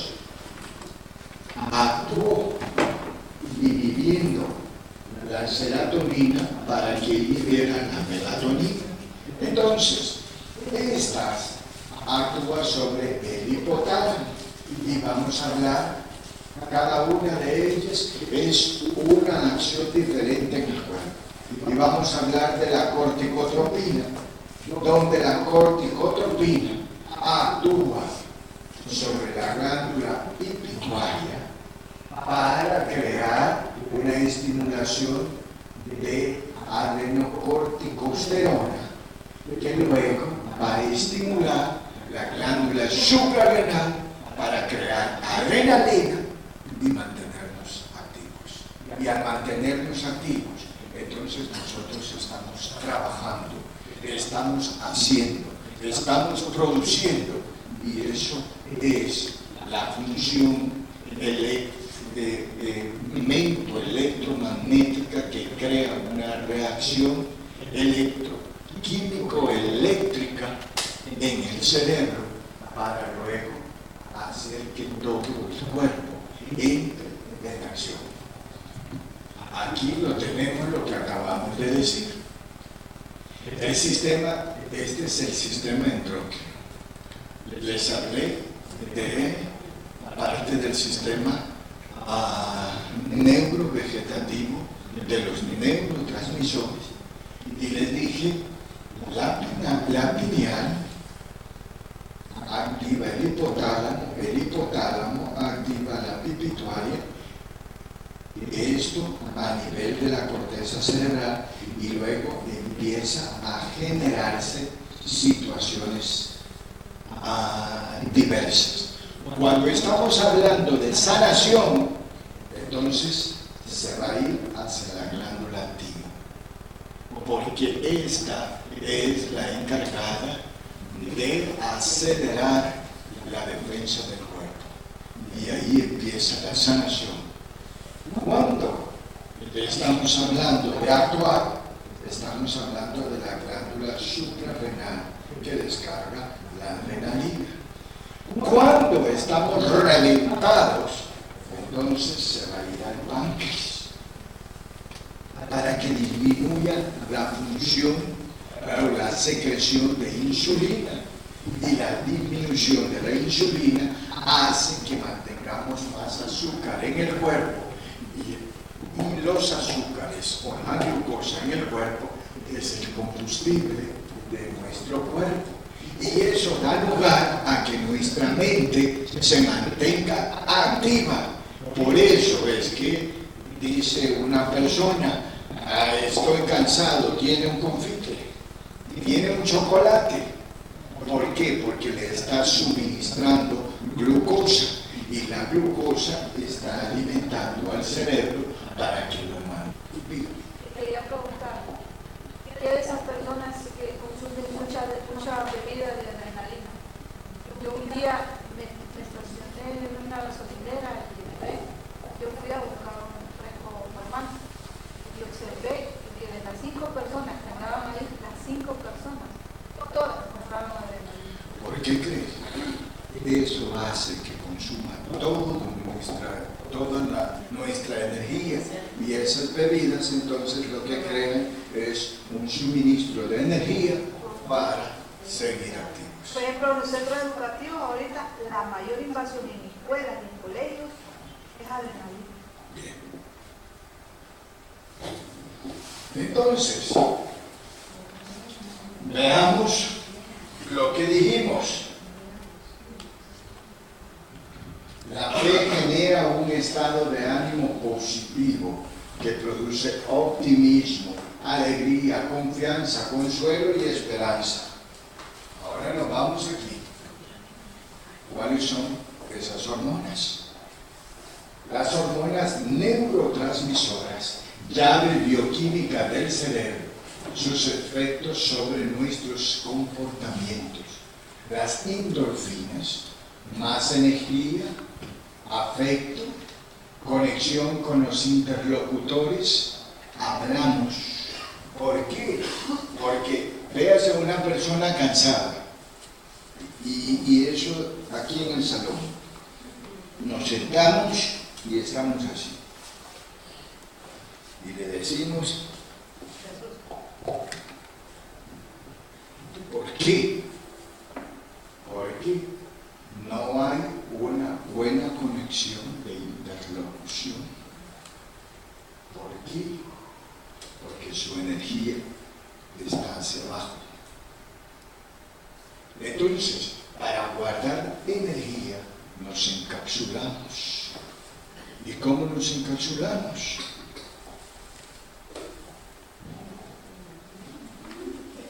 Actúo dividiendo la serotonina para que libera la melatonina. Entonces, estas actúa sobre el hipotálamo y vamos a hablar, cada una de ellas es una acción diferente en el cuerpo. Y vamos a hablar de la corticotropina, donde la corticotropina actúa sobre la glándula pituitaria para crear una estimulación de adrenocorticosterona, que luego va a estimular la glándula suprarrenal para crear adrenalina y mantenernos activos. Y al mantenernos activos, entonces nosotros estamos trabajando, estamos haciendo, estamos produciendo, y eso es la función electromagnética que crea una reacción electroquímico-eléctrica en el cerebro para luego hacer que todo el cuerpo entre en acción. Aquí lo tenemos lo que acabamos de decir. El sistema, este es el sistema entrópico. Les hablé de parte del sistema neurovegetativo, de los neurotransmisores, y les dije, la pineal activa el hipotálamo activa la pituitaria, esto a nivel de la corteza cerebral, y luego empieza a generarse situaciones diversas. Cuando estamos hablando de sanación, entonces se va a ir hacia la glándula timo, porque esta es la encargada de acelerar la defensa del cuerpo, y ahí empieza la sanación. Cuando estamos hablando de actuar, estamos hablando de la glándula suprarrenal que descarga la adrenalina. Cuando estamos reventados, entonces se va a ir al páncreas para que disminuya la función o la secreción de insulina, y la disminución de la insulina hace que mantengamos más azúcar en el cuerpo, y los azúcares o la glucosa en el cuerpo es el combustible de nuestro cuerpo, y eso da lugar a que nuestra mente se mantenga activa. Por eso es que dice una persona, estoy cansado, tiene un confite, tiene un chocolate. ¿Por qué? Porque le está suministrando glucosa, y la glucosa está alimentando al cerebro para que lo mantenga. Quería preguntar, ¿qué de esas personas que consumen mucha bebida de adrenalina? Yo un día me estacioné en una gasolinera y yo fui a buscar un refresco normal y observé que de las 5 personas que andaban ahí, las 5 personas, todas compraban adrenalina. ¿Por qué crees? Eso hace que consuma toda nuestra energía, y esas bebidas entonces lo que crean es un suministro de energía para seguir activos. Por ejemplo, en los centros educativos ahorita la mayor invasión en escuelas y en colegios es adrenalina. Bien. Entonces, veamos lo que dijimos. La fe genera un estado de ánimo positivo que produce optimismo, alegría, confianza, consuelo y esperanza. Ahora nos vamos aquí. ¿Cuáles son esas hormonas? Las hormonas neurotransmisoras, llave bioquímica del cerebro, sus efectos sobre nuestros comportamientos. Las endorfinas, más energía, afecto, conexión con los interlocutores, hablamos. ¿Por qué? Porque véase una persona cansada, y eso aquí en el salón. Nos sentamos y estamos así. Y le decimos, ¿por qué? Porque no hay una buena conexión de interlocución. ¿Por qué? Porque su energía está hacia abajo. Entonces, para guardar energía, nos encapsulamos. ¿Y cómo nos encapsulamos?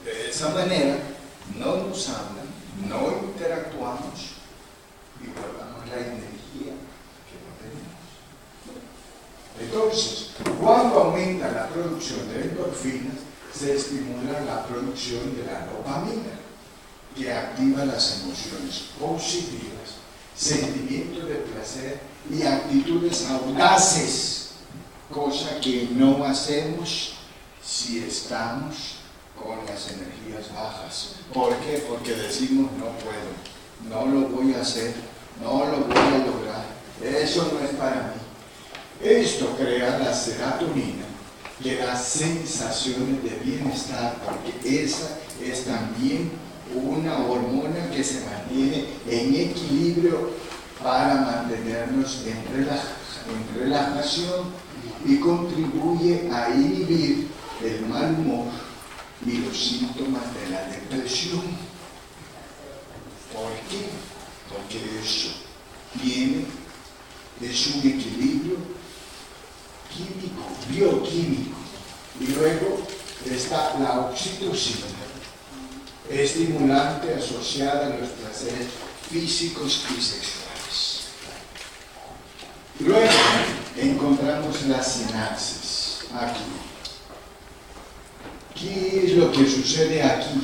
De esa manera, no nos hablan, no interactuamos y guardamos la energía que no tenemos. Entonces, cuando aumenta la producción de endorfinas, se estimula la producción de la dopamina, que activa las emociones positivas, sentimientos de placer y actitudes audaces, cosa que no hacemos si estamos con las energías bajas. ¿Por qué? Porque decimos no puedo, no lo voy a hacer, no lo voy a lograr, eso no es para mí. Esto crea la serotonina, que da sensaciones de bienestar, porque esa es también una hormona que se mantiene en equilibrio para mantenernos en relajación y contribuye a inhibir el mal humor y los síntomas de la depresión. ¿Por qué? Porque eso es un equilibrio químico, bioquímico. Y luego está la oxitocina, estimulante asociada a los placeres físicos y sexuales. Luego encontramos las sinapsis aquí. ¿Qué es lo que sucede aquí?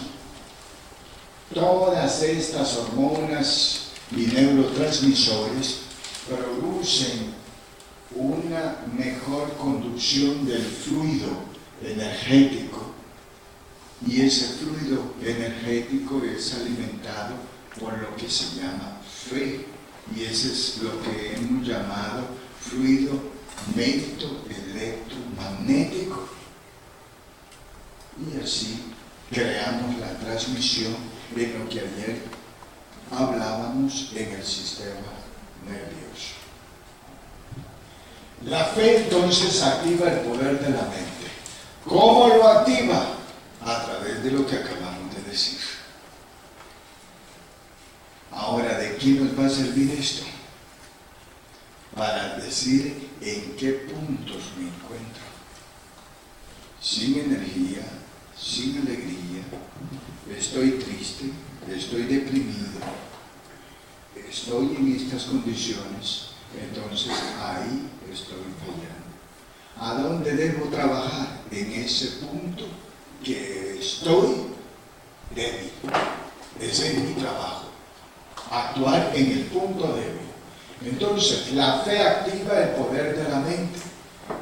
Todas estas hormonas y neurotransmisores producen una mejor conducción del fluido energético, y ese fluido energético es alimentado por lo que se llama fe, y ese es lo que hemos llamado fluido electromagnético. Y así creamos la transmisión de lo que ayer hablábamos en el sistema nervioso. La fe entonces activa el poder de la mente. ¿Cómo lo activa? A través de lo que acabamos de decir. Ahora, ¿de qué nos va a servir esto? Para decir en qué puntos me encuentro. Sin energía, sin alegría, estoy triste, estoy deprimido, estoy en estas condiciones, entonces ahí estoy fallando. ¿A dónde debo trabajar? En ese punto que estoy débil. Ese es mi trabajo, actuar en el punto débil. Entonces, la fe activa el poder de la mente,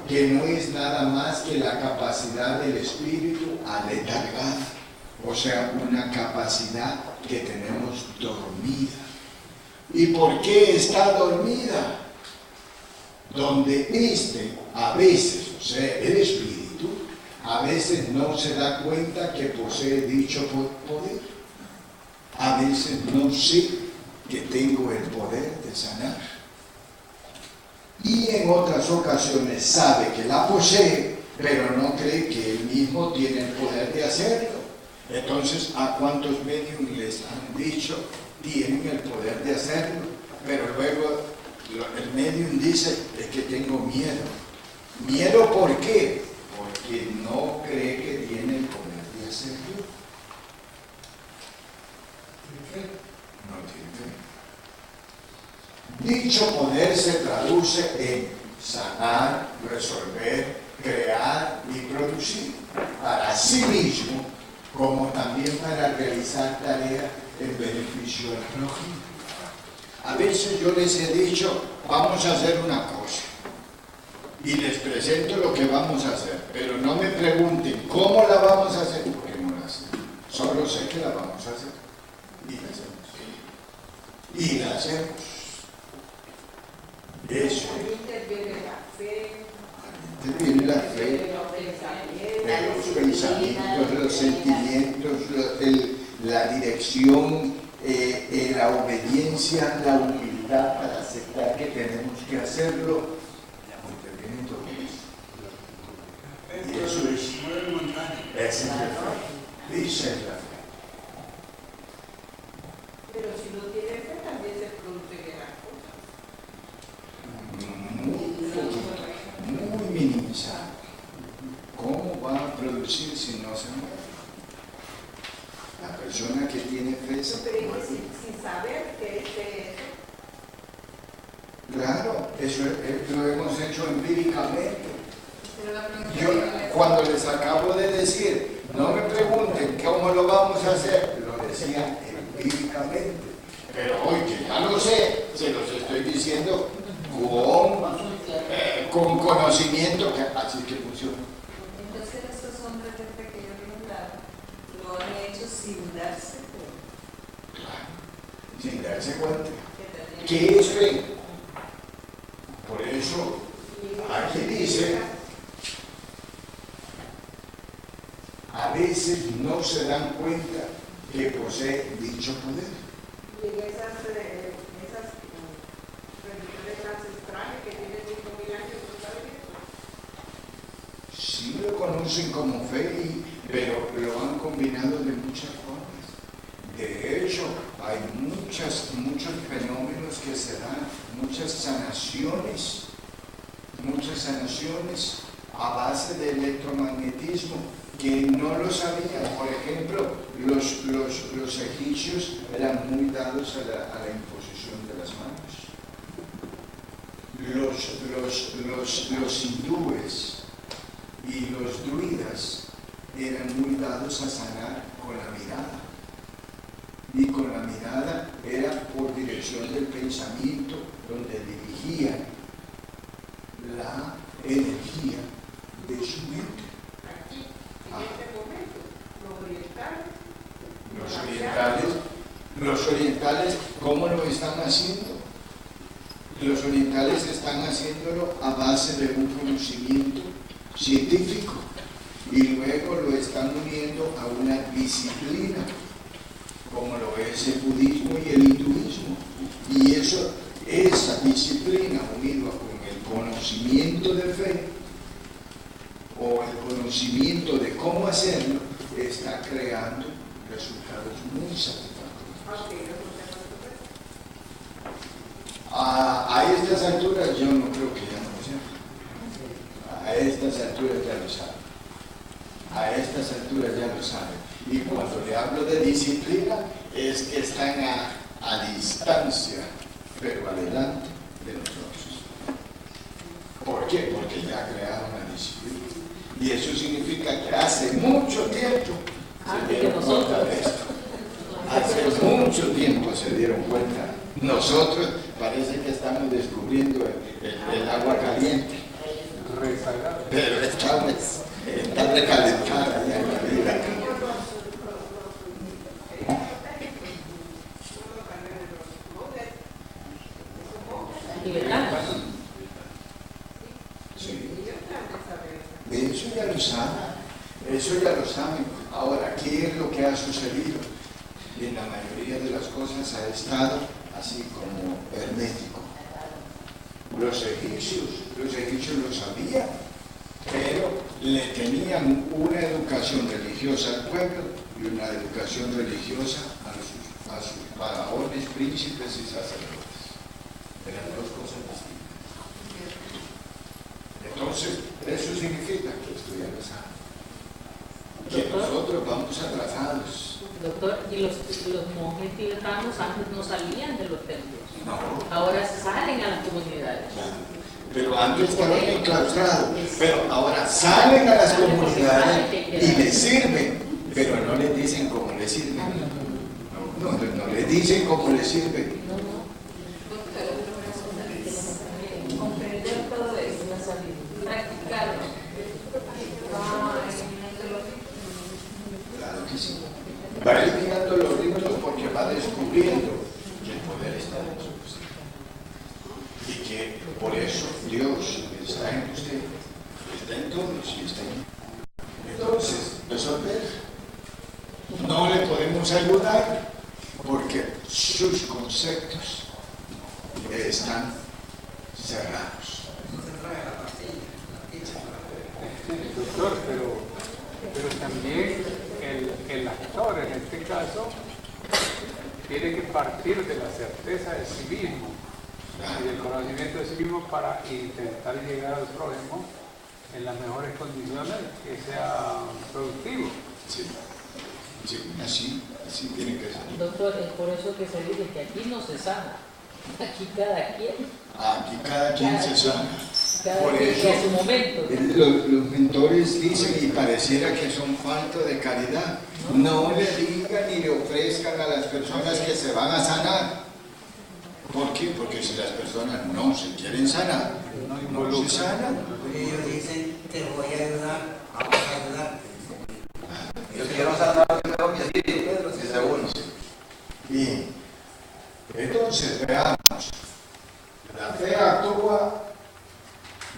que no es nada más que la capacidad del espíritu aletargada, o sea, una capacidad que tenemos dormida. ¿Y por qué está dormida? Donde a veces, o sea, el espíritu, a veces no se da cuenta que posee dicho poder. A veces no sé que tengo el poder de sanar. Y en otras ocasiones sabe que la posee, pero no cree que él mismo tiene el poder de hacerlo. Entonces, ¿a cuántos medios les han dicho tienen el poder de hacerlo? Pero luego el medium dice, es que tengo miedo. ¿Miedo por qué? Porque no cree que tiene el poder de hacerlo. No tiene fe. Dicho poder se traduce en sanar, resolver, crear y producir para sí mismo, como también para realizar tareas en beneficio del prójimo. A veces yo les he dicho, vamos a hacer una cosa, y les presento lo que vamos a hacer, pero no me pregunten cómo la vamos a hacer, porque no la sé. Solo sé que la vamos a hacer, y la hacemos. Y la hacemos. Eso. Interviene la fe, los pensamientos, los sentimientos, la dirección, la obediencia, la humildad para aceptar que tenemos que hacerlo. Interviene todo eso. Y eso es la fe. Dice la fe. Pero si no tiene fe, también se produce las cosas. Muy minimizado. ¿Cómo va a producir si no se mueve? La persona que tiene fe se mueve. Sin saber que es eso. Claro, eso lo hemos hecho empíricamente. Yo, cuando les acabo de decir, no me pregunten cómo lo vamos a hacer, lo decía empíricamente. Pero hoy que ya lo sé, se los estoy diciendo con conocimiento, que así que funciona. Entonces esos hombres de fe que yo vi un lado, sin darse cuenta. Claro, sin darse cuenta. ¿Qué es fe? Por eso, aquí dice, a veces no se dan cuenta que posee dicho poder. Y en esas religiones ancestrales que tienen 5.000 años, ¿no saben eso? Sí lo conocen como fe, pero lo han combinado de muchas formas. De hecho, hay muchos fenómenos que se dan, muchas sanaciones a base de electromagnetismo que no lo sabían. Por ejemplo, los egipcios eran muy dados a la imposición de las manos. Los hindúes y los druidas eran muy dados a sanar con la mirada. Y con la mirada era por dirección del pensamiento donde dirigían la energía de su mente. Aquí, en este momento, Los orientales, ¿cómo lo están haciendo? Los orientales están haciéndolo a base de un conocimiento científico y luego lo están uniendo a una disciplina, como lo es el budismo y el hinduismo. Y esa disciplina unida con el conocimiento de fe o el conocimiento de cómo hacerlo, está creando resultados muy satisfactorios. A estas alturas yo no creo que ya no lo sean. A estas alturas ya lo saben. A estas alturas ya lo saben. Y cuando le hablo de disciplina, es que están a distancia, pero adelante de nosotros. ¿Por qué? Porque ya crearon la disciplina. Y eso significa que hace mucho tiempo se dieron cuenta de esto. Hace mucho tiempo se dieron cuenta. Nosotros parece que estamos descubriendo el agua caliente. Pero está recalentada ya en la vida. Sí. Eso ya lo saben. Ahora, ¿qué es lo que ha sucedido? En la mayoría de las cosas ha estado así como hermético. Los egipcios lo sabían, pero le tenían una educación religiosa al pueblo y una educación religiosa a sus faraones, príncipes y sacerdotes. Eran dos cosas distintas. Entonces, eso significa que esto ya lo saben. Que nosotros vamos atrasados. Doctor, y los monjes tibetanos antes no salían de los templos. No. Ahora salen a las comunidades. Pero antes estaban enclaustrados. Pero ahora salen a las comunidades y les sirven. Pero no les dicen cómo les sirven. No les dicen cómo les sirven. Comprender todo eso, practicarlo. Claro que sí. Va eliminando los ritmos porque va descubriendo que el poder está en nosotros. Y que por eso Dios está en usted, está en todos y está en mí. Entonces, resolver. No le podemos ayudar porque sus conceptos están cerrados. Doctor, pero también el actor en este caso tiene que partir de la certeza de sí mismo y del conocimiento de sí mismo para intentar llegar al prójimo en las mejores condiciones que sea productivo. Sí, así tiene que ser. Doctor, es por eso que se dice que aquí no se sana, aquí cada quien. Aquí cada quien se sana. Por Cada eso, quien a su momento. los mentores dicen, y pareciera que son faltos de caridad, no le digan ni le ofrezcan a las personas que se van a sanar. ¿Por qué? Porque si las personas no se quieren sanar, no se sanan. Ellos dicen, te voy a ayudar, vamos a ayudar. Yo quiero sanar primero mis entendido, dice uno. Bien, entonces veamos, la fe actúa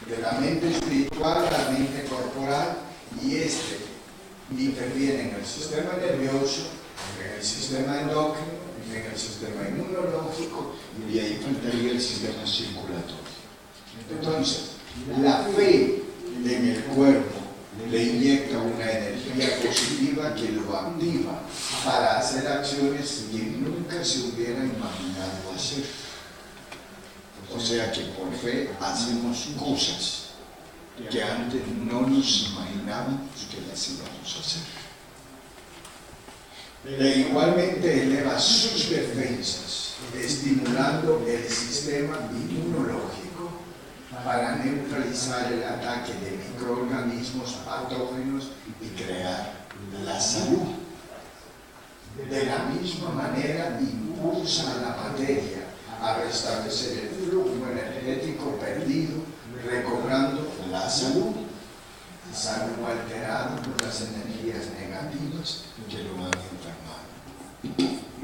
de la mente espiritual a la mente corporal y interviene en el sistema nervioso, en el sistema endocrino, en el sistema inmunológico y ahí faltaría el sistema circulatorio. Entonces, la fe en el cuerpo le inyecta una energía positiva que lo activa para hacer acciones que nunca se hubiera imaginado hacer. O sea que por fe hacemos cosas que antes no nos imaginábamos que las íbamos a hacer. E igualmente eleva sus defensas, estimulando el sistema inmunológico para neutralizar el ataque de microorganismos patógenos y crear la salud. De la misma manera impulsa a la materia a restablecer el flujo energético perdido, recobrando la salud, salvo alterado por las energías negativas que lo han enfermado.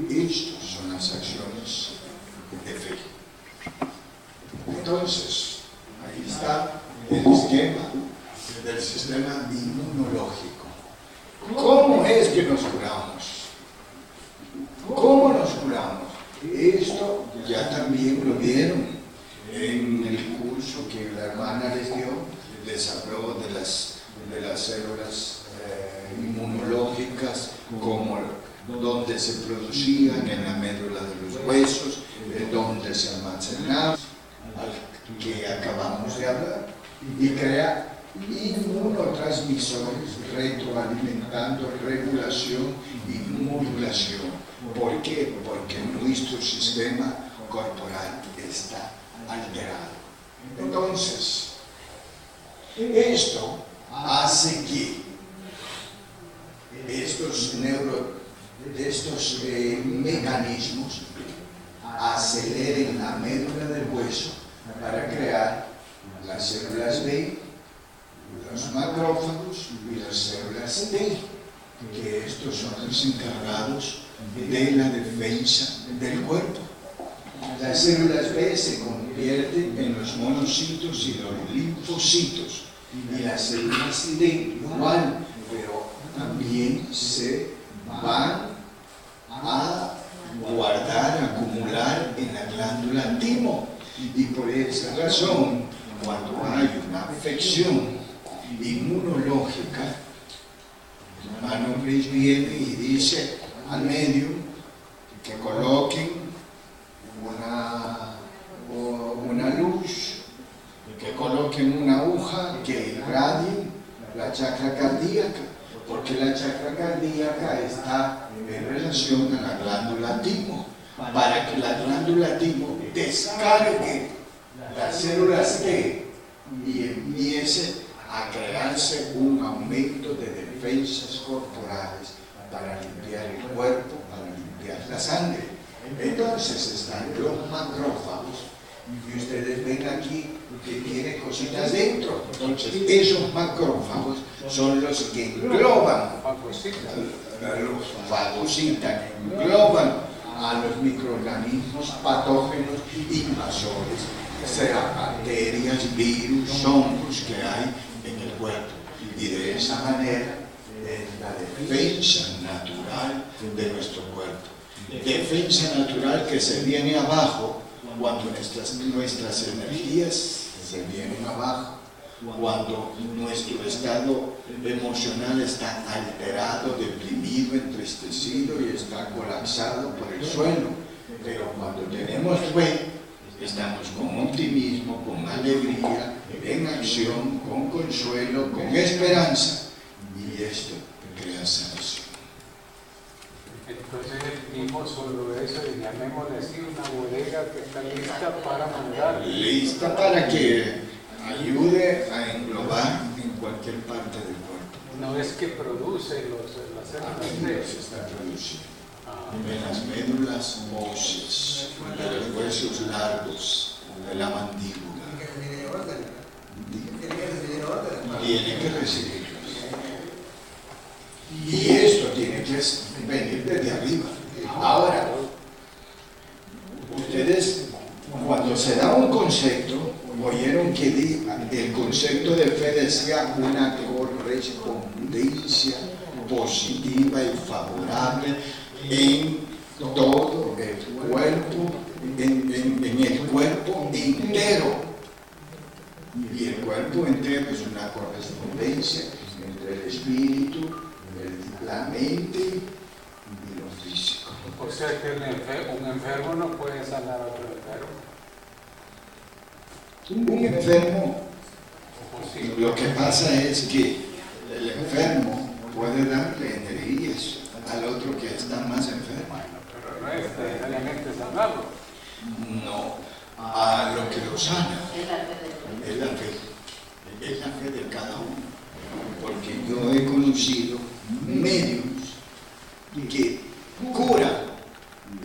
Estas son las acciones de fe. Entonces, ahí está el esquema del sistema inmunológico. ¿Cómo es que nos curamos? ¿Cómo nos curamos? Esto ya también lo vieron en el curso que la hermana les dio, les habló de las células inmunológicas, como donde se producían en la médula de los huesos, donde se almacenaban, al que acabamos de hablar, y crea inmunotransmisores retroalimentando regulación y modulación. ¿Por qué? Porque nuestro sistema corporal está alterado. Entonces, esto hace que estos mecanismos aceleren la médula del hueso para crear las células B, los macrófagos y las células T, que estos son los encargados de la defensa del cuerpo. Las células B se convierten en los monocitos y los linfocitos, y las células T igual, pero también se van a guardar, acumular en la glándula timo, y por esa razón, cuando hay una afección inmunológica, el hermano Luis viene y dice al médium que coloquen una luz, que coloquen una aguja que irradie la chakra cardíaca, porque la chakra cardíaca está en relación a la glándula timo, para que la glándula timo descargue las células T y empiece a crearse un aumento de defensas corporales para limpiar el cuerpo, para limpiar la sangre. Entonces están los macrófagos, y ustedes ven aquí que tiene cositas dentro. Entonces esos macrófagos son los que engloban, los fagocitan, engloban a los microorganismos patógenos invasores, sea bacterias, virus, hongos que hay en el cuerpo. Y de esa manera es la defensa natural de nuestro cuerpo. Defensa natural que se viene abajo cuando nuestras energías se vienen abajo, cuando nuestro estado emocional está alterado, deprimido, entristecido y está colapsado por el suelo. Pero cuando tenemos fe, estamos con optimismo, con alegría, en acción, con consuelo, con esperanza, y esto crea sanación. Entonces vimos sobre eso y llamémosle así una bodega que está lista para mandar. Lista para que ayude a englobar en cualquier parte del cuerpo. No es que produce las células Se está produciendo en las médulas óseas, de los huesos largos, de la mandíbula. Tiene que recibirlos. Y esto tiene que que es venir desde arriba. Ahora, ustedes cuando se da un concepto, oyeron que el concepto de fe decía una correspondencia positiva y favorable en todo el cuerpo, en el cuerpo entero. Y el cuerpo entero es una correspondencia entre el espíritu, la mente y lo físico. O sea que un enfermo no puede sanar a otro enfermo. Un enfermo, Sí. lo que pasa es que el enfermo puede darle energías al otro que está más enfermo. Bueno, pero no es necesariamente sanarlo. No, a lo que lo sana es la fe de cada uno. Porque yo he conocido medios que curan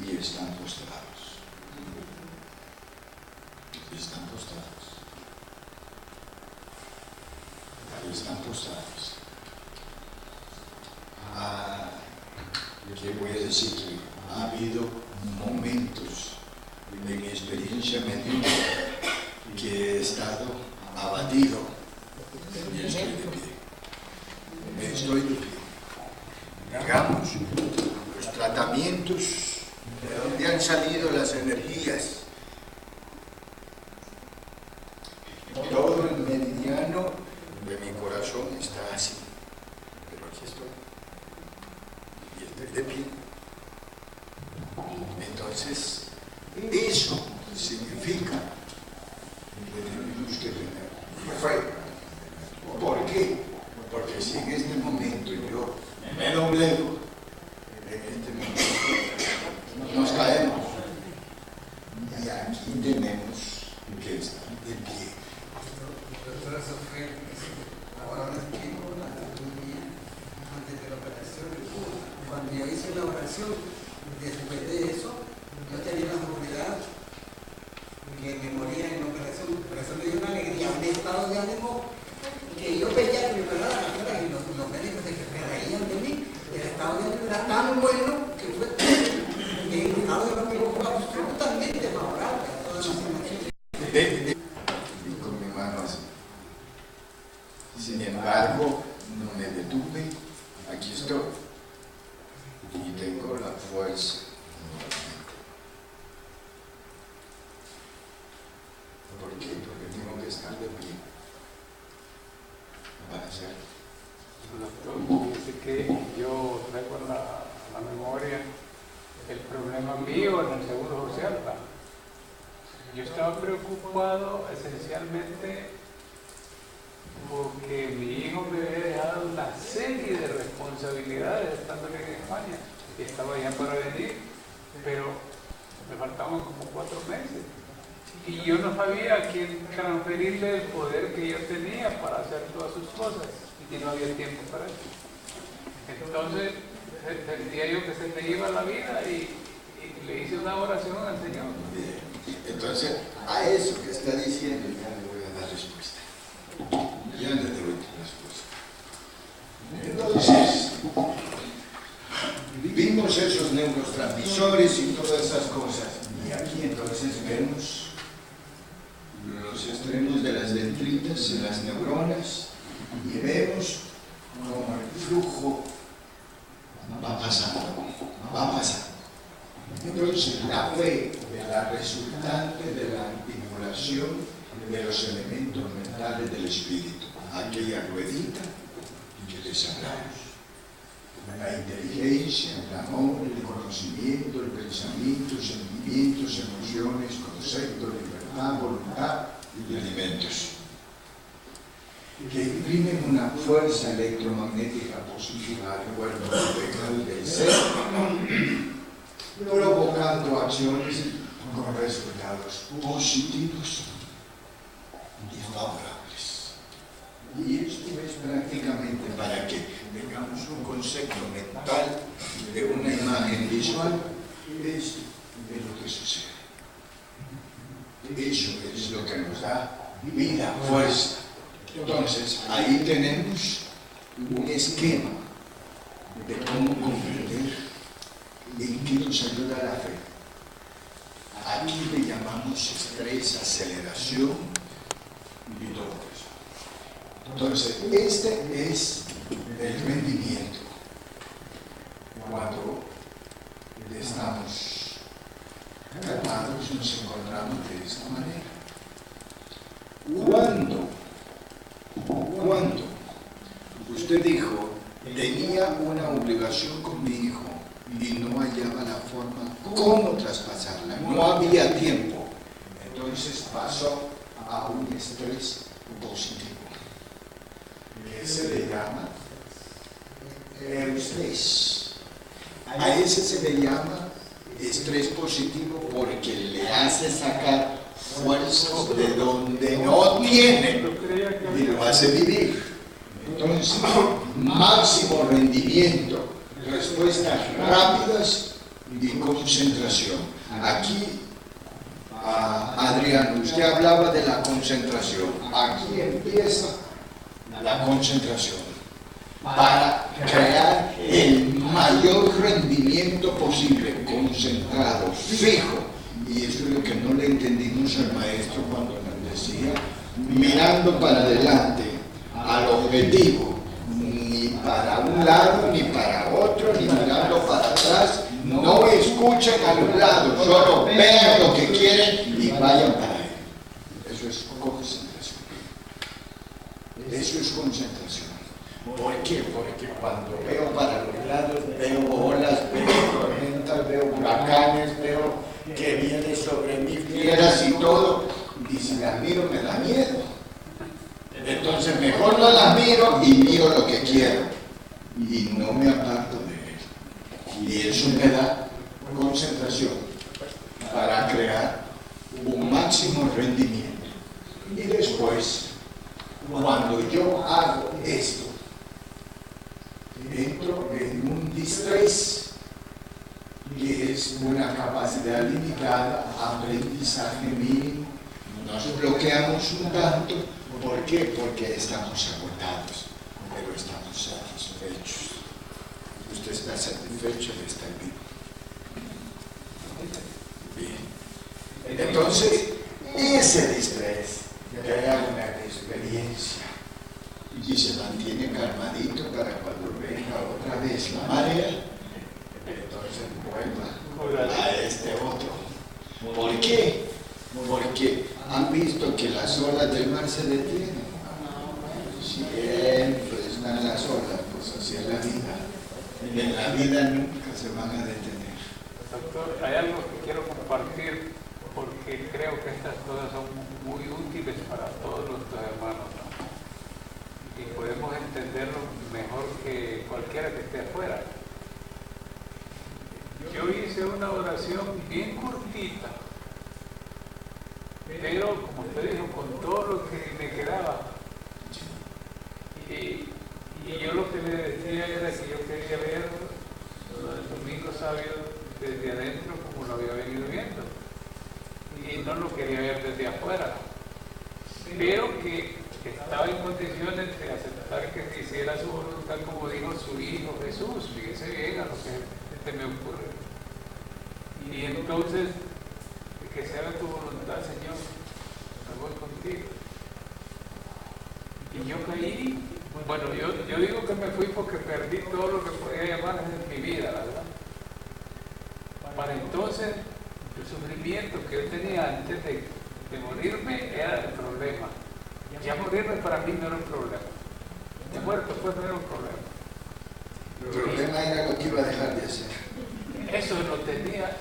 y están postrados. Están postrados. Están postrados. ¿Qué voy a decir? Ha habido momentos de mi experiencia médica que he estado abatido y estoy de pie. Estoy de pie. Digamos, los tratamientos de donde han salido las energías. Todo el meridiano de mi corazón está así. Pero aquí estoy. Y estoy de pie. Entonces, eso significa que tenemos que tener fe. ¿Por qué? Porque si en este momento yo me doblego, en este momento nos caemos. Y aquí tenemos que estar de pie. Doctora Sofía, ahora me explico la anatomía antes de la operación. Cuando yo hice la oración, después de eso, yo tenía la seguridad que me moría en la operación. Por eso me dio una alegría, un estado de ánimo que yo veía que me operaba la cara y los médicos se reían de mí. El estado de ánimo era tan bueno que fue el estado de ánimo fue absolutamente favorable a todas las emociones. Y con mi mano así. Sin embargo, no me detuve. Aquí estoy. Y tengo la fuerza. ¿Por qué? Porque tengo que estar de pie para hacerlo. Doctor, dice que yo traigo a la memoria el problema mío en el Seguro Social. Yo estaba preocupado esencialmente porque mi hijo me había dejado una serie de responsabilidades estando aquí en España y estaba ya para venir, pero me faltaban como 4 meses y yo no sabía a quién transferirle el poder que yo tenía para hacer todas sus cosas y no había tiempo para eso. Entonces sentía yo que se me iba la vida y le hice una oración al Señor. Entonces, a eso que está diciendo ya le voy a dar respuesta. Ya le doy respuesta. Entonces, vimos esos neurotransmisores y todas esas cosas. Y aquí entonces vemos los extremos de las dendritas y las neuronas y vemos cómo el flujo va pasando. Entonces, la fe es la resultante de la articulación de los elementos mentales del espíritu. Aquella ruedita que les hablamos. La inteligencia, el amor, el conocimiento, el pensamiento, sentimientos, emociones, conceptos, libertad, voluntad y alimentos. Que imprimen una fuerza electromagnética positiva al cuerpo integral del ser, provocando acciones con resultados positivos y favorables. Y esto es prácticamente para que tengamos un concepto mental de una imagen visual, es lo que sucede. Eso es lo que nos da vida, fuerza. Entonces, ahí tenemos un esquema de cómo cumplir nos ayuda la fe. Aquí le llamamos estrés, aceleración y todo eso. Entonces, este es el rendimiento cuando estamos calmados, nos encontramos de esta manera. Cuando usted dijo, tenía una obligación con mi hijo y no hallaba la forma cómo traspasarla, no había tiempo, entonces pasó a un estrés positivo. Ese le llama estrés. A ese se le llama estrés positivo porque le hace sacar fuerzas de donde no tiene y lo hace vivir. Entonces, máximo rendimiento, respuestas rápidas y concentración. Aquí, Adrián, usted hablaba de la concentración. Aquí empieza la concentración para crear el mayor rendimiento posible, concentrado, fijo. Y eso es lo que no le entendimos al maestro cuando nos decía, mirando para adelante, al objetivo, ni para un lado, ni para otro, ni mirando para atrás. No escuchen a los lados, solo vean lo que quieren y vayan para él. Eso es concentración. Eso es concentración. ¿Por qué? Porque cuando veo para los lados, veo olas, veo tormentas, veo huracanes, veo que viene sobre mí fieras y todo, y si las miro me da miedo. Entonces mejor no las miro y miro lo que quiero y no me aparto de él. Y eso me da concentración para crear un máximo rendimiento. Y después, cuando yo hago esto, entro en un distrés, que es una capacidad limitada, aprendizaje mínimo, nos bloqueamos un tanto. ¿Por qué? Porque estamos agotados, pero estamos satisfechos. Usted está satisfecho de estar vivo. Bien. Entonces, ese distrés crea una experiencia y se mantiene calmadito para cuando venga otra vez la marea, entonces vuelva a este otro. ¿Por qué? Porque han visto que las olas del mar se detienen. Siempre están las olas, pues así es la vida. En la vida nunca se van a detener. Doctor, hay algo que quiero compartir porque creo que estas cosas son muy útiles para todos nuestros hermanos, ¿no? Y podemos entenderlo mejor que cualquiera que esté afuera. Yo hice una oración bien cortita, pero como usted dijo, con todo lo que me quedaba. Y yo lo que le decía era que yo quería ver el domingo sabio desde adentro como lo había venido viendo. Y no lo quería ver desde afuera. Pero que estaba en condiciones de aceptar que se hiciera su voluntad como dijo su Hijo Jesús. Fíjese bien a lo que se me ocurre. Y entonces, que se haga tu voluntad, Señor, me voy contigo. Y yo caí, bueno, yo digo que me fui porque perdí todo lo que podía llamar en mi vida, ¿verdad? Para entonces, el sufrimiento que yo tenía antes de morirme era el problema. Ya morirme para mí no era un problema. De muerto pues no era un problema. El problema era lo que iba a dejar de hacer. Eso lo tenía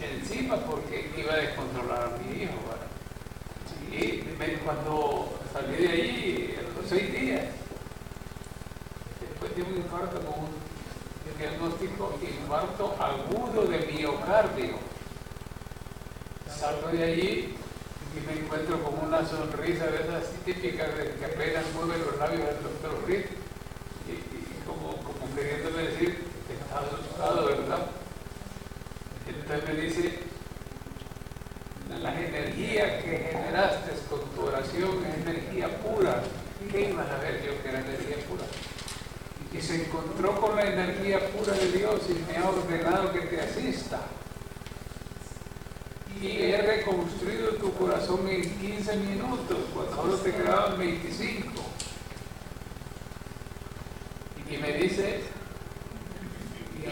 encima porque iba a descontrolar a mi hijo, ¿verdad? Y cuando salí de ahí, a los 6 días, después de un infarto con un diagnóstico infarto agudo de miocardio, salgo de allí y me encuentro con una sonrisa de esas típicas de que apenas mueve los labios del doctor Rick y como queriéndome decir, estás asustado, ¿verdad? Entonces me dice, las energías que generaste con tu oración es energía pura. ¿Qué ibas a ver yo que era energía pura? Y se encontró con la energía pura de Dios y me ha ordenado que te asista. Y he reconstruido tu corazón en 15 minutos, cuando solo te quedaban 25. Y me dice,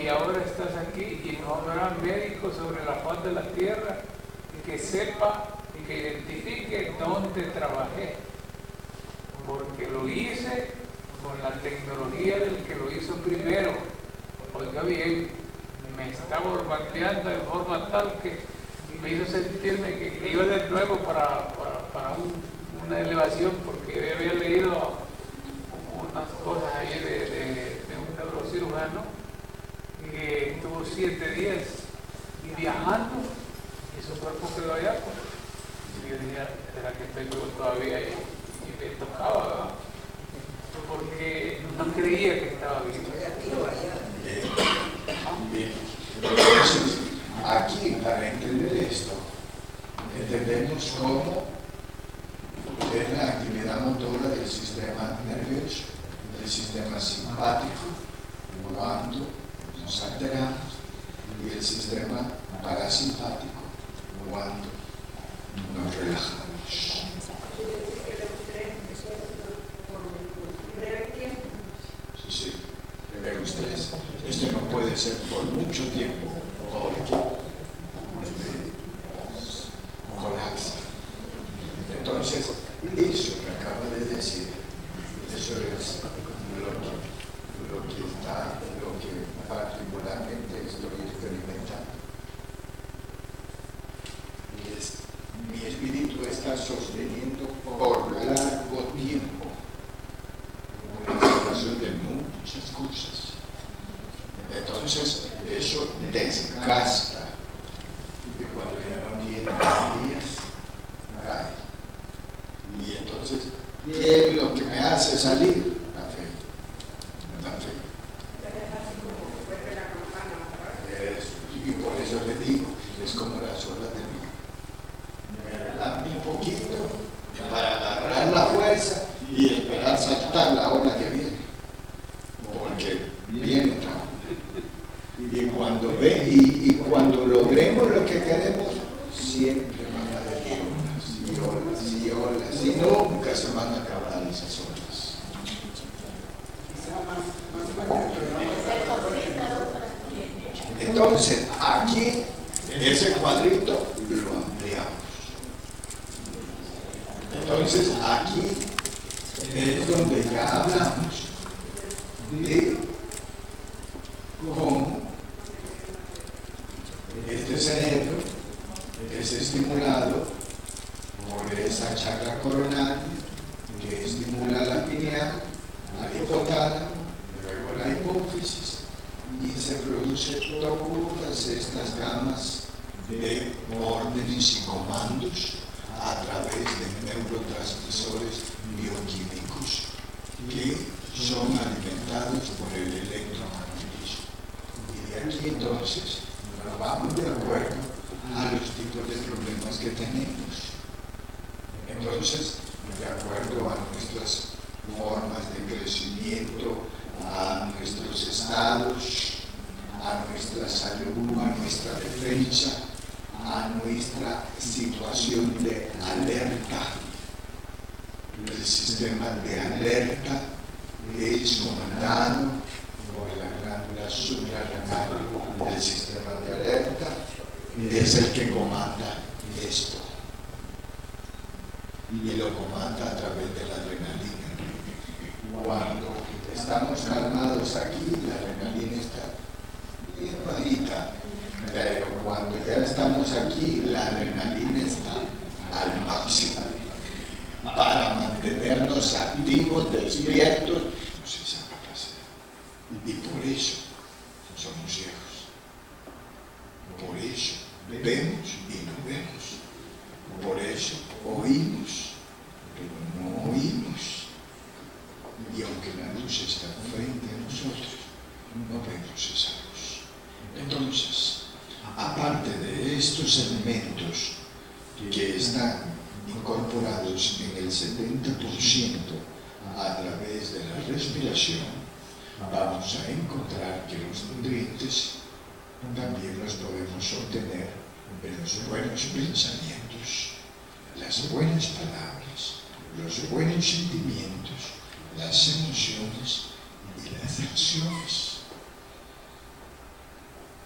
y ahora estás aquí y no habrá médico sobre la faz de la tierra que sepa, que identifique dónde trabajé, porque lo hice con la tecnología del que lo hizo primero. Oiga bien, me estaba orbandeando de forma tal que me hizo sentirme que iba de nuevo para una elevación, porque yo había leído unas cosas ahí de un neurocirujano que estuvo 7 días viajando y su cuerpo quedó allá. Y yo decía, ¿será que estoy vivo todavía ahí? Y me tocaba, ¿verdad? Porque no creía que estaba vivo. Bien. Entonces, aquí, para entender esto, entendemos cómo es la actividad motora del sistema nervioso, del sistema simpático, cuando nos alteramos, y el sistema parasimpático, cuando nos relajamos. Sí, pero ustedes, esto no puede ser por mucho tiempo, porque colapsa. Entonces, eso que acaba de decir, eso es lo que particularmente estoy experimentando. Mi espíritu está sosteniendo por largo tiempo una situación de muchas cosas. Entonces, eso desgasta. Y cuando ya no tiene días, cae. Y entonces, ¿qué es lo que me hace salir? La fe. La fe. Y por eso le digo, es como las olas del mar. Me relajo un poquito para agarrar la fuerza y esperar saltar la ola que viene. Porque viene otra ola. Y cuando logremos lo que queremos, siempre van a haber olas y olas y nunca se van a acabar esas olas. Entonces, aquí, ese cuadrito lo ampliamos. Entonces, aquí es donde ya hablamos de cómo este cerebro es estimulado por esa chakra coronaria que estimula la pineal, la hipotálamo, luego la hipófisis, y se produce todas estas gamas de órdenes y comandos a través de neurotransmisores bioquímicos que son alimentados por el electromagnetismo. Y de aquí entonces nos vamos de acuerdo a los tipos de problemas que tenemos. Entonces, de acuerdo a nuestras formas de crecimiento, a nuestros estados, a nuestra salud, a nuestra defensa, a nuestra situación de alerta. El sistema de alerta es comandado por la glándula suprarrenal del sistema de alerta, es el que comanda esto. Y lo comanda a través de la adrenalina. Cuando estamos calmados aquí, la adrenalina está bien bajita, pero cuando ya estamos aquí, la adrenalina está al máximo para mantenernos activos, despiertos, tenemos esa capacidad. Y por eso somos ciegos. Por eso vemos y no vemos. Por eso oímos, pero no oímos. Y aunque la luz está frente a nosotros, no vemos esa luz. Entonces, aparte de estos elementos que están incorporados en el 70% a través de la respiración, vamos a encontrar que los nutrientes también los podemos obtener de los buenos pensamientos, las buenas palabras, los buenos sentimientos, las emociones y las acciones.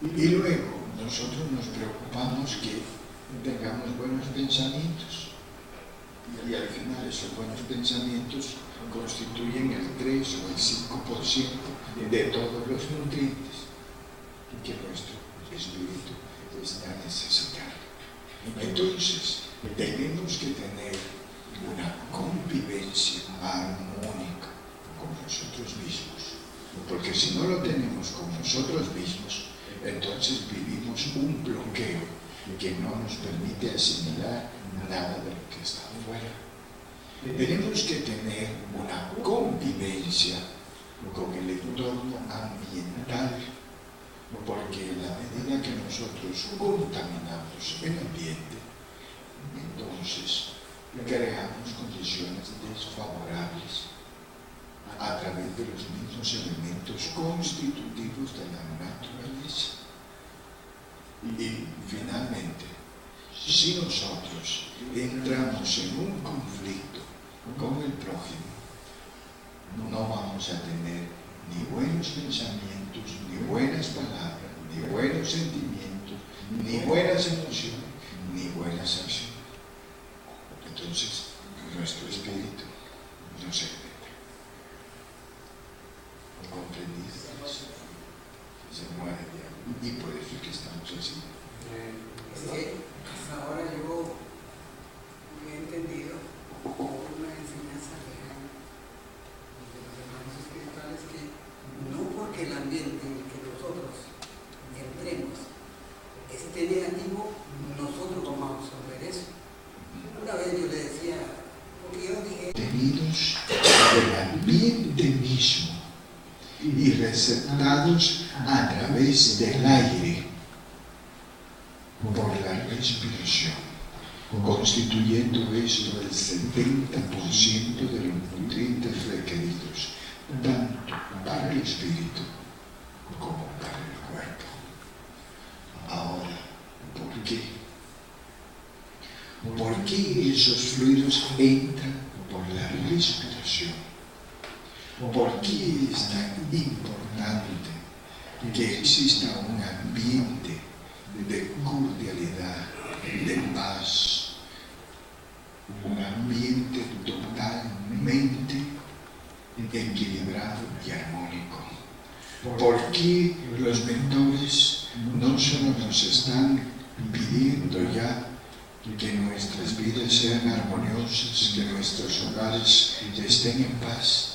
Y luego nosotros nos preocupamos que tengamos buenos pensamientos. Y al final esos buenos pensamientos constituyen el 3 o el 5% de todos los nutrientes que nuestro espíritu está necesitando. Entonces, tenemos que tener una convivencia armónica con nosotros mismos, porque si no lo tenemos con nosotros mismos, entonces vivimos un bloqueo que no nos permite asimilar nada de lo que está afuera. Tenemos que tener una convivencia con el entorno ambiental, porque en la medida que nosotros contaminamos el ambiente, entonces creamos condiciones desfavorables a través de los mismos elementos constitutivos de la naturaleza. Y finalmente, si nosotros entramos en un conflicto con el prójimo, no vamos a tener ni buenos pensamientos, ni buenas palabras, ni buenos sentimientos, ni buenas emociones, ni buenas acciones. Entonces, nuestro espíritu no se mete. ¿Comprendiste? Se muere de hambre. Y por eso es que estamos así. Es que hasta ahora yo he entendido por una enseñanza real de los hermanos espirituales que no porque el ambiente en el que nosotros entremos esté negativo, nosotros vamos a absorber eso. Una vez yo le decía, porque yo dije... Tenidos del ambiente mismo y receptados a través del aire por la respiración, constituyendo esto el 70% de los nutrientes requeridos, tanto para el espíritu como para el cuerpo. Ahora, ¿por qué? ¿Por qué esos fluidos entran por la respiración? ¿Por qué es tan importante que exista un ambiente de cordialidad, de paz, un ambiente totalmente equilibrado y armónico? ¿Por qué los mentores no solo nos están pidiendo ya que nuestras vidas sean armoniosas, que nuestros hogares estén en paz?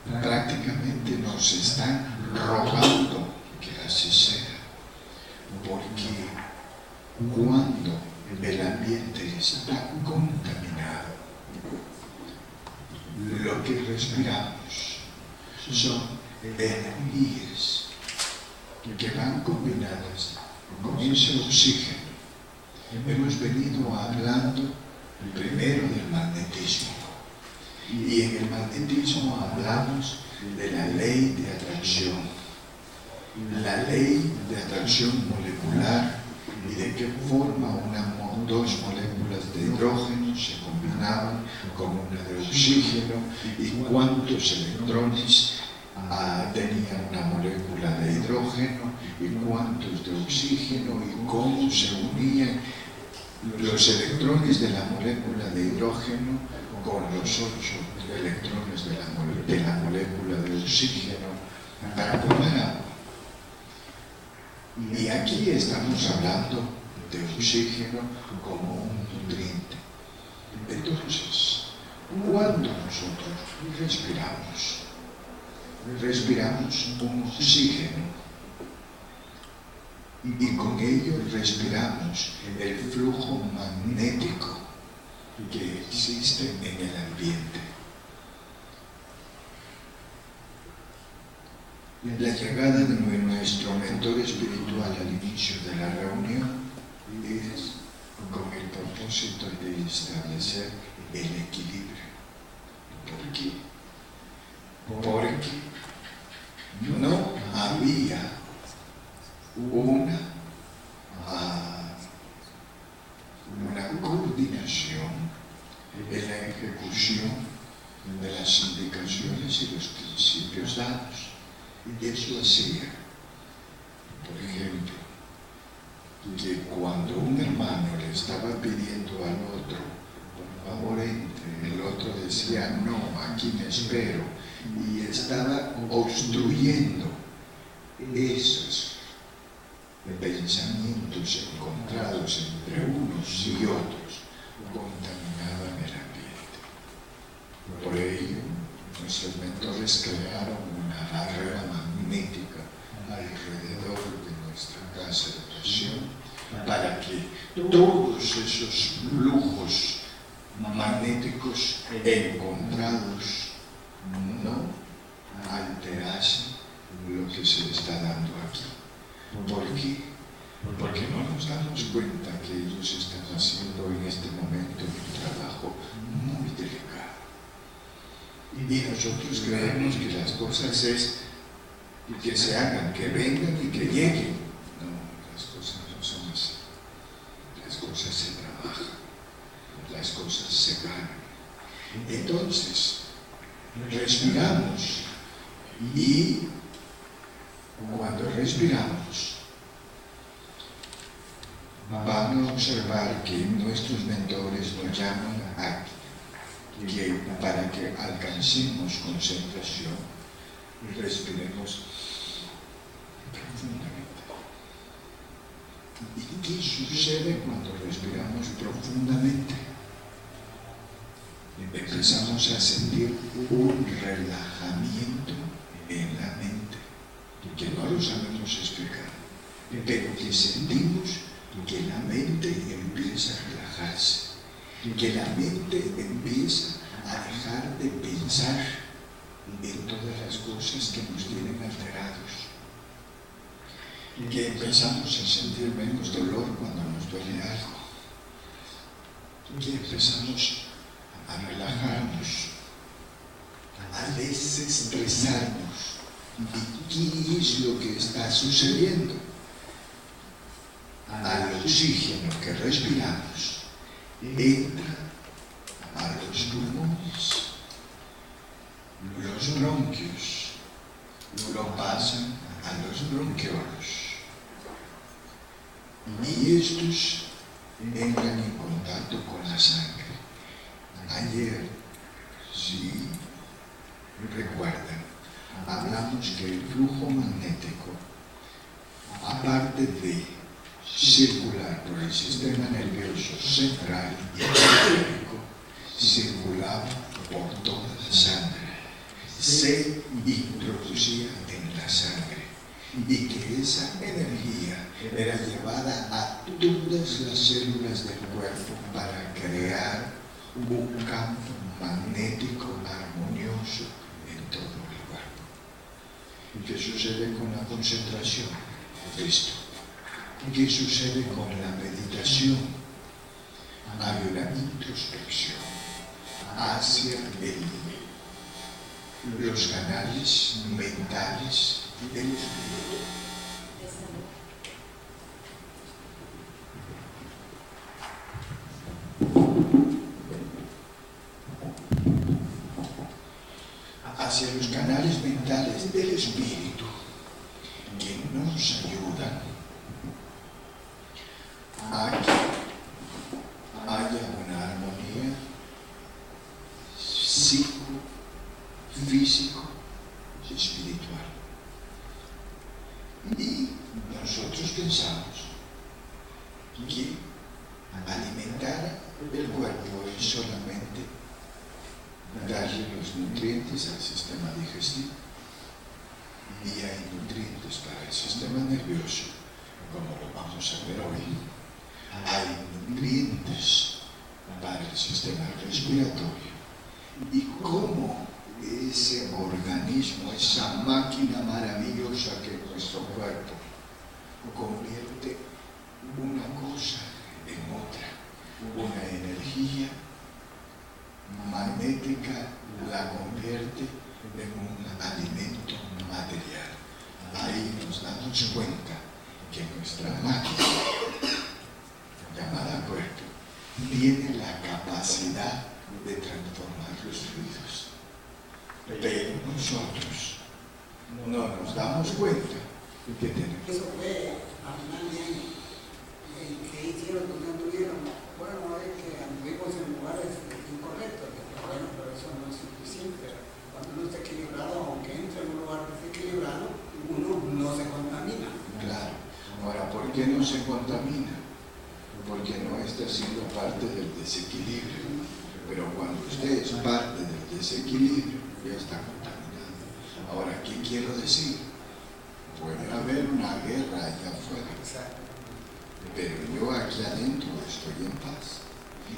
Prácticamente nos están rogando que así sea, porque cuando el ambiente está contaminado, lo que respiramos son energías que van combinadas con ese oxígeno. Hemos venido hablando primero del magnetismo. Y en el magnetismo hablamos de la ley de atracción. La ley de atracción molecular y de qué forma dos moléculas de hidrógeno se combinaban con una de oxígeno y cuántos electrones tenía una molécula de hidrógeno y cuántos de oxígeno y cómo se unían los electrones de la molécula de hidrógeno con los 8 electrones de la molécula de oxígeno para formar agua. Y aquí estamos hablando de oxígeno como un nutriente. Entonces, cuando nosotros respiramos un oxígeno y con ello respiramos el flujo magnético que existe en el ambiente. La llegada de nuestro mentor espiritual al inicio de la reunión es con el propósito de establecer el equilibrio. ¿Por qué? Porque no había una coordinación en la ejecución de las indicaciones y los principios dados. Eso hacía, por ejemplo, que cuando un hermano le estaba pidiendo al otro, por favor entre, el otro decía, no, aquí me espero, y estaba obstruyendo esos pensamientos encontrados entre unos y otros, contaminaban el ambiente. Por ello, nuestros mentores crearon una barrera magnética alrededor de nuestra casa de oración para que todos esos flujos magnéticos encontrados no alterasen lo que se está dando aquí. ¿Por qué? Porque no nos damos cuenta que ellos están haciendo en este momento un trabajo muy delicado. Y nosotros creemos que las cosas es que se hagan, que vengan y que lleguen. No, las cosas no son así. Las cosas se trabajan, las cosas se ganan. Entonces, respiramos y cuando respiramos, van a observar que nuestros mentores nos llaman a que para que alcancemos concentración, respiremos profundamente. ¿Y qué sucede cuando respiramos profundamente? Empezamos a sentir un relajamiento en la mente, que no lo sabemos explicar, pero que sentimos que la mente empieza a relajarse, que la mente empieza a dejar de pensar en todas las cosas que nos tienen alterados, que empezamos a sentir menos dolor cuando nos duele algo, que empezamos a relajarnos, a desestresarnos. ¿Y qué es lo que está sucediendo? Al oxígeno que respiramos entra a los pulmones, los bronquios lo pasan a los bronquiolos y estos entran en contacto con la sangre. Ayer, si recuerdan, hablamos que el flujo magnético, aparte de circular por el sistema nervioso central y periférico, circulaba por toda la sangre, se introducía en la sangre y que esa energía era llevada a todas las células del cuerpo para crear un campo magnético armonioso en todo el cuerpo. ¿Qué sucede con la concentración? Esto. ¿Qué sucede con la meditación? Hay una introspección hacia los canales mentales del espíritu. Hacia los canales mentales del espíritu que nos ayudan a que haya una armonía psico, físico, espiritual. Y nosotros pensamos que alimentar el cuerpo es solamente darle los nutrientes al sistema digestivo. Y hay nutrientes para el sistema nervioso, como lo vamos a ver hoy. Hay nutrientes para el sistema respiratorio. Y cómo ese organismo, esa máquina maravillosa que es nuestro cuerpo, convierte una cosa en otra, una energía magnética la convierte en un alimento material. Ahí nos damos cuenta que nuestra máquina, llamada cuerpo, tiene la capacidad de transformar los fluidos. Pero nosotros no nos damos cuenta que tenemos. Eso fue a final de año. ¿Qué hicieron cuando anduvieron? Bueno, es que anduvimos en lugares incorrectos. Bueno, pero eso no es suficiente. Cuando uno está equilibrado, aunque entre en un lugar desequilibrado, uno no se contamina. Claro. Ahora, ¿por qué no se contamina? Porque no está siendo parte del desequilibrio. Pero cuando usted es parte del desequilibrio, ya está contaminado. Ahora, ¿qué quiero decir? Puede haber una guerra allá afuera. Pero yo aquí adentro estoy en paz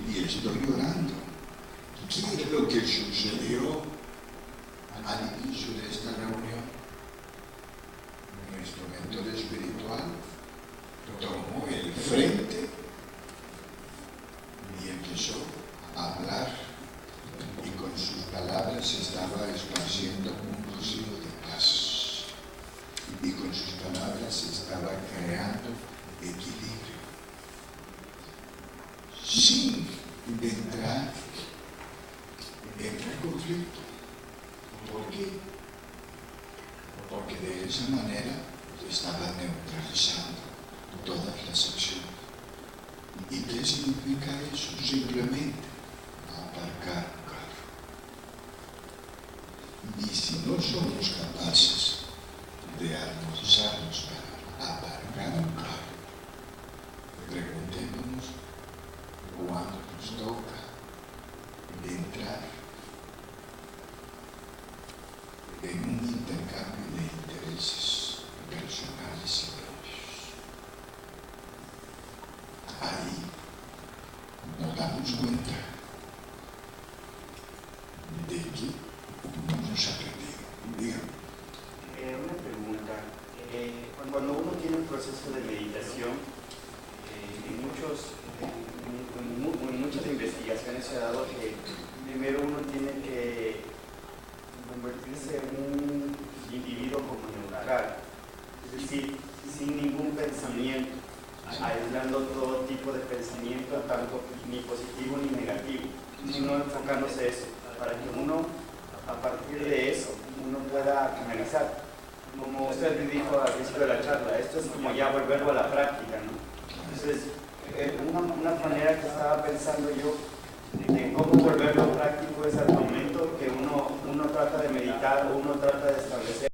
y estoy orando. ¿Qué es lo que sucedió al inicio de esta reunión? Nuestro mentor espiritual tomó el frente y empezó a hablar, y con sus palabras estaba esparciendo un rocío de paz, y con sus palabras estaba creando equilibrio, sin entrar en conflicto. ¿Por qué? Porque de esa manera estaba neutralizando todas las acciones. ¿Y qué significa eso? Simplemente aparcar un carro. Y si no somos capaces de armonizarnos para aparcar un carro, preguntémonos cuándo nos toca entrar en un intercambio de intereses personales y propios. Ahí nos damos cuenta de que no hemos aprendido. Dígame. Una pregunta. Cuando uno tiene un proceso de meditación, en muchas investigaciones se ha dado que primero uno tiene que convertirse en un individuo como neutral, es decir, sin ningún pensamiento, aislando todo tipo de pensamiento, tanto ni positivo ni negativo, sino enfocándose eso, para que uno, a partir de eso, uno pueda canalizar. Como usted me dijo al principio de la charla, esto es como ya volverlo a la práctica, ¿no? Entonces, una manera que estaba pensando yo de cómo volverlo práctico es al momento que uno trata de meditar o uno trata de establecer